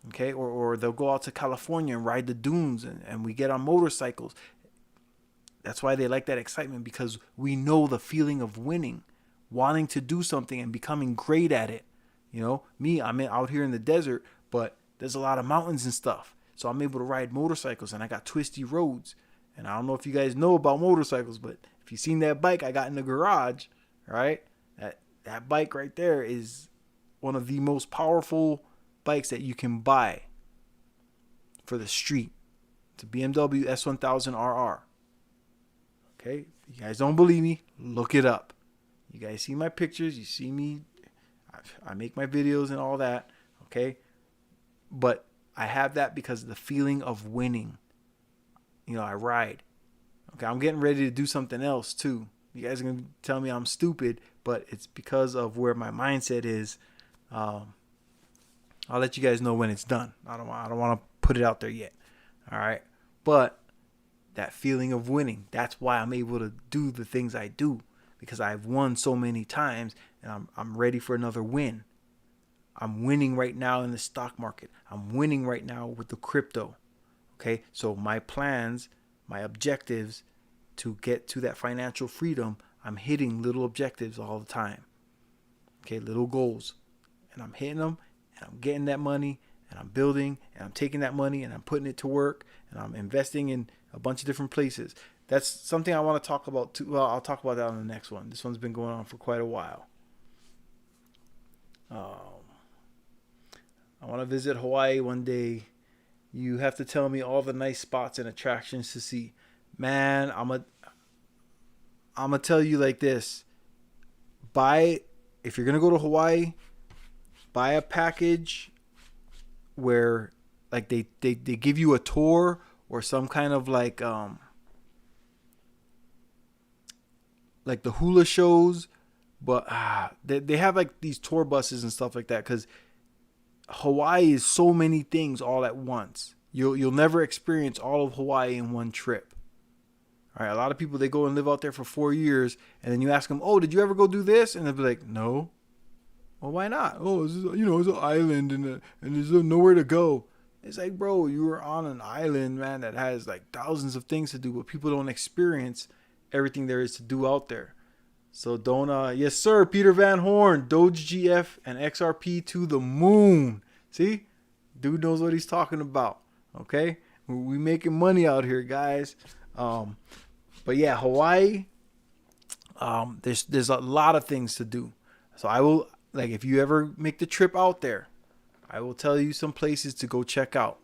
okay? Or they'll go out to California and ride the dunes and we get on motorcycles. That's why they like that excitement, because we know the feeling of winning, wanting to do something and becoming great at it. I'm out here in the desert, but there's a lot of mountains and stuff. So I'm able to ride motorcycles and I got twisty roads. And I don't know if you guys know about motorcycles, but if you've seen that bike I got in the garage, right? That bike right there is one of the most powerful bikes that you can buy for the street. It's a BMW S1000RR. Okay? If you guys don't believe me, look it up. You guys see my pictures. You see me. I make my videos and all that. Okay? But I have that because of the feeling of winning. I ride. Okay, I'm getting ready to do something else too. You guys are going to tell me I'm stupid, but it's because of where my mindset is. I'll let you guys know when it's done. I don't want to put it out there yet. All right? But that feeling of winning, that's why I'm able to do the things I do, because I've won so many times and I'm ready for another win. I'm winning right now in the stock market. I'm winning right now with the crypto. Okay, so my plans, my objectives to get to that financial freedom, I'm hitting little objectives all the time. Okay, little goals. And I'm hitting them, and I'm getting that money, and I'm building, and I'm taking that money, and I'm putting it to work, and I'm investing in a bunch of different places. That's something I want to talk about too. Well, I'll talk about that on the next one. This one's been going on for quite a while. I want to visit Hawaii one day. You have to tell me all the nice spots and attractions to see. Man, I'm gonna tell you like this. If you're gonna go to Hawaii, buy a package where like they give you a tour or some kind of like the hula shows, but they have like these tour buses and stuff like that, because Hawaii is so many things all at once. You'll never experience all of Hawaii in one trip. All right, a lot of people, they go and live out there for 4 years, and then you ask them, "Oh, did you ever go do this?" And they'll be like, "No." Well, why not? Oh, it's an island and there's nowhere to go. It's like, bro, you were on an island, man, that has like thousands of things to do, but people don't experience everything there is to do out there. So don't, yes, sir, Peter Van Horn, Doge GF and XRP to the moon. See? Dude knows what he's talking about. Okay? We making money out here, guys. But yeah, Hawaii, there's a lot of things to do. So I will, like, if you ever make the trip out there, I will tell you some places to go check out.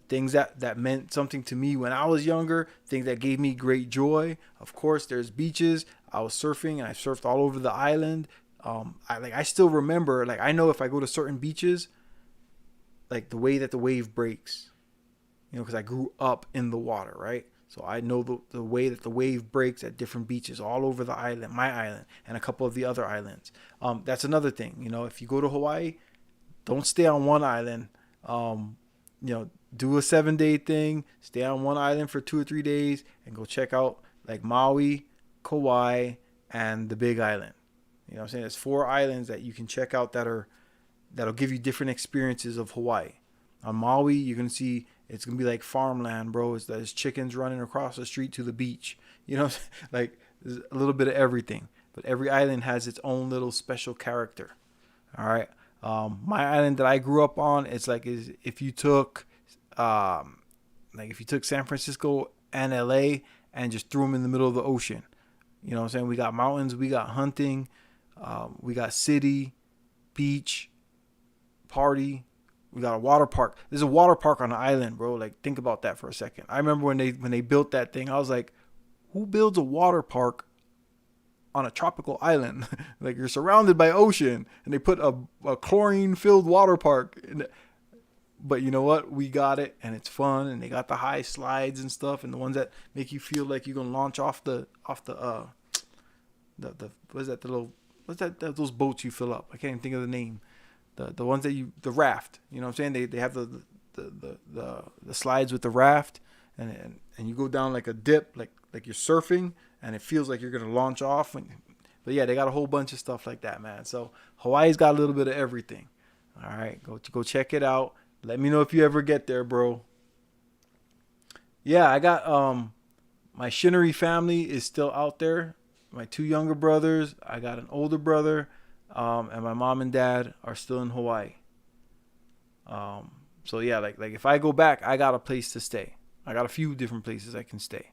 Things that meant something to me when I was younger, things that gave me great joy. Of course, there's beaches. I was surfing, and I surfed all over the island. I still remember, like, I know if I go to certain beaches, like the way that the wave breaks, because I grew up in the water, right? So I know the way that the wave breaks at different beaches all over the island, my island, and a couple of the other islands. That's another thing. If you go to Hawaii, don't stay on one island. Do a 7-day thing, stay on one island for 2 or 3 days, and go check out like Maui, Kauai, and the Big Island. You know what I'm saying? There's 4 islands that you can check out that'll give you different experiences of Hawaii. On Maui, you're gonna see it's gonna be like farmland, bro. There's chickens running across the street to the beach. Like there's a little bit of everything. But every island has its own little special character. All right. My island that I grew up on, it's like if you took San Francisco and LA and just threw them in the middle of the ocean. You know what I'm saying? We got mountains, we got hunting, we got city, beach, party. We got a water park. There's a water park on the island, bro. Like, think about that for a second. I remember when they built that thing, I was like, who builds a water park on a tropical island? Like, you're surrounded by ocean, and they put a chlorine-filled water park. But you know what? We got it, and it's fun, and they got the high slides and stuff, and the ones that make you feel like you're gonna launch off the those boats you fill up. I can't even think of the name. The ones that the raft. You know what I'm saying? They have the slides with the raft, and you go down like a dip, like you're surfing, and it feels like you're gonna launch off. But yeah, they got a whole bunch of stuff like that, man. So Hawaii's got a little bit of everything. All right, go check it out. Let me know if you ever get there, bro. Yeah, I got my Shinnery family is still out there. My 2 younger brothers. I got an older brother, and my mom and dad are still in Hawaii. So yeah, like if I go back, I got a place to stay. I got a few different places I can stay.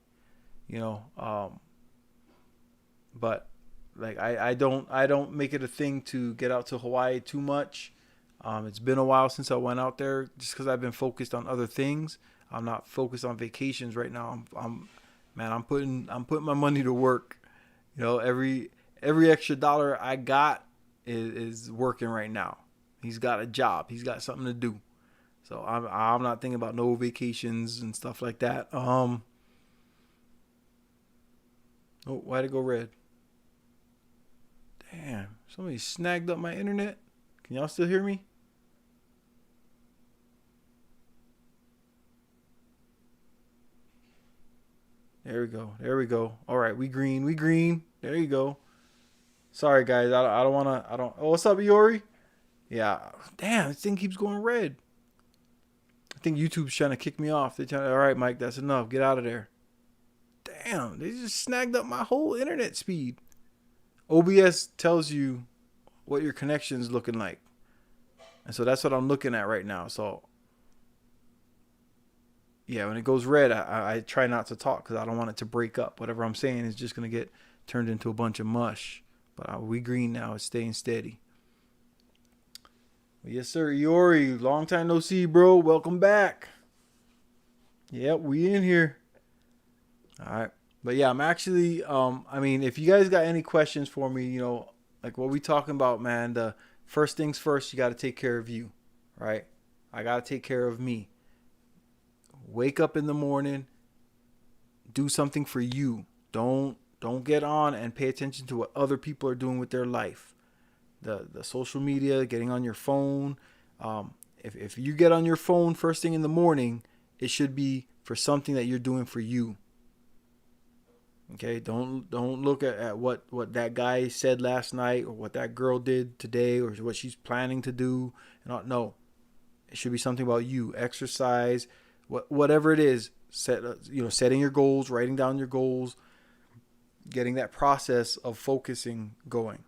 But like I don't make it a thing to get out to Hawaii too much. It's been a while since I went out there, just because I've been focused on other things. I'm not focused on vacations right now. I'm putting my money to work. Every extra dollar I got is working right now. He's got a job. He's got something to do. So I'm not thinking about no vacations and stuff like that. Oh, why'd it go red? Damn, somebody snagged up my internet. Can y'all still hear me? There we go. All right, we green. There you go. Sorry, guys. I don't want to. Oh, what's up, Iori? Yeah. Damn, this thing keeps going red. I think YouTube's trying to kick me off. They're trying to, all right, Mike, that's enough. Get out of there. Damn, they just snagged up my whole internet speed. OBS tells you what your connection's looking like. And so that's what I'm looking at right now. So, yeah, when it goes red, I try not to talk because I don't want it to break up. Whatever I'm saying is just going to get turned into a bunch of mush. But we green now. It's staying steady. Well, yes, sir. Iori, long time no see, bro. Welcome back. Yep, we in here. All right. But yeah, I'm actually, I mean, if you guys got any questions for me, you know, like what we talking about, man, the first things first, you got to take care of you, right? I got to take care of me. Wake up in the morning, do something for you. Don't get on and pay attention to what other people are doing with their life. The social media, getting on your phone. If you get on your phone first thing in the morning, it should be for something that you're doing for you. Okay, don't look at what that guy said last night or what that girl did today or what she's planning to do. No, it should be something about you. Exercise, whatever it is. Setting your goals, writing down your goals, getting that process of focusing going,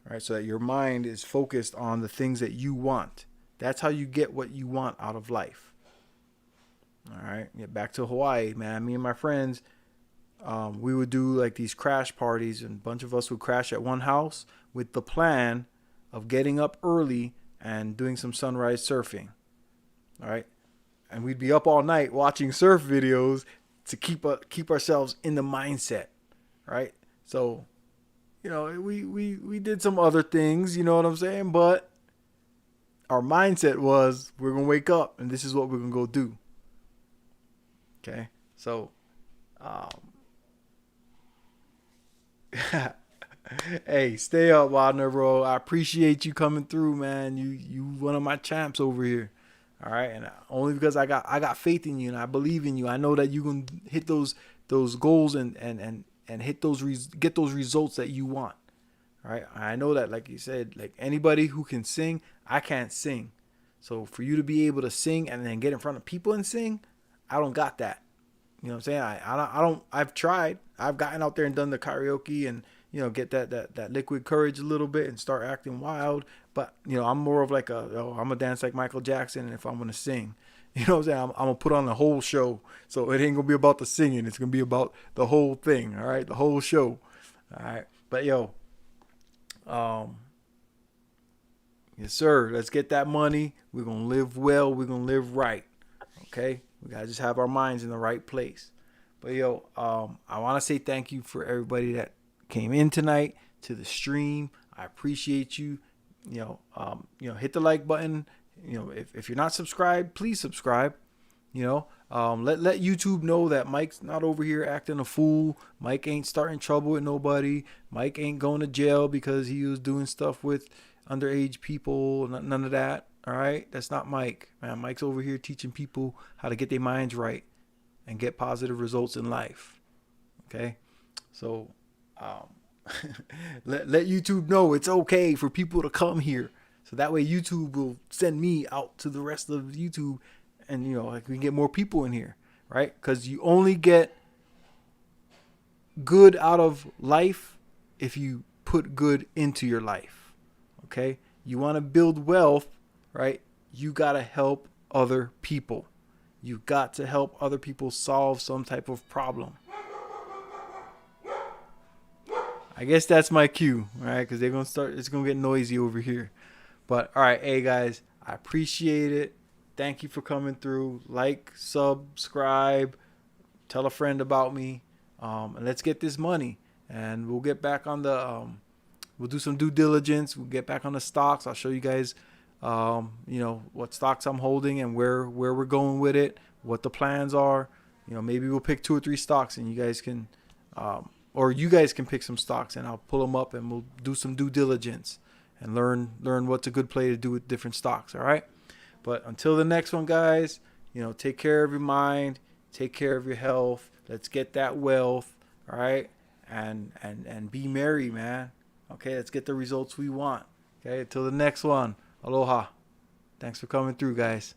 right? So that your mind is focused on the things that you want. That's how you get what you want out of life. All right, get back to Hawaii, man. Me and my friends. We would do like these crash parties, and a bunch of us would crash at one house with the plan of getting up early and doing some sunrise surfing. All right. And we'd be up all night watching surf videos to keep ourselves in the mindset. Right. So, you know, we did some other things, you know what I'm saying? But our mindset was we're going to wake up and this is what we're going to go do. Okay. So, hey, stay up, Wagner, bro. I appreciate you coming through, man. You one of my champs over here. All right, and only because I got faith in you and I believe in you. I know that you can hit those goals and hit get those results that you want. All right, I know that, like you said, like anybody who can sing, I can't sing. So for you to be able to sing and then get in front of people and sing, I don't got that. You know what I'm saying? I don't. I've tried. I've gotten out there and done the karaoke and, you know, get that liquid courage a little bit and start acting wild. But, you know, I'm more of like I'm going to dance like Michael Jackson. And if I'm going to sing, you know what I'm saying? I'm going to put on the whole show. So it ain't going to be about the singing. It's going to be about the whole thing. All right. The whole show. All right. But yo, yes, sir. Let's get that money. We're going to live well. We're going to live right. Okay. We got to just have our minds in the right place. But yo, I want to say thank you for everybody that came in tonight to the stream. I appreciate you. You know, hit the like button. You know, if you're not subscribed, please subscribe. You know, let YouTube know that Mike's not over here acting a fool. Mike ain't starting trouble with nobody. Mike ain't going to jail because he was doing stuff with underage people. None of that. All right, that's not Mike, man. Mike's over here teaching people how to get their minds right and get positive results in life. Okay, so let YouTube know it's okay for people to come here, so that way YouTube will send me out to the rest of YouTube, and you know, like we can get more people in here, right? Because you only get good out of life if you put good into your life. Okay, you want to build wealth. Right? You got to help other people. You got to help other people solve some type of problem. I guess that's my cue, right? Because they're going to start, it's going to get noisy over here. But, all right, hey, guys, I appreciate it. Thank you for coming through. Like, subscribe, tell a friend about me, and let's get this money. And we'll get back on the, we'll do some due diligence. We'll get back on the stocks. I'll show you guys you know, what stocks I'm holding and where we're going with it, what the plans are. You know, maybe we'll pick 2 or 3 stocks and you guys can, or you guys can pick some stocks and I'll pull them up and we'll do some due diligence and learn what's a good play to do with different stocks. All right. But until the next one, guys, you know, take care of your mind, take care of your health. Let's get that wealth. All right. And be merry, man. Okay. Let's get the results we want. Okay. Until the next one. Aloha. Thanks for coming through, guys.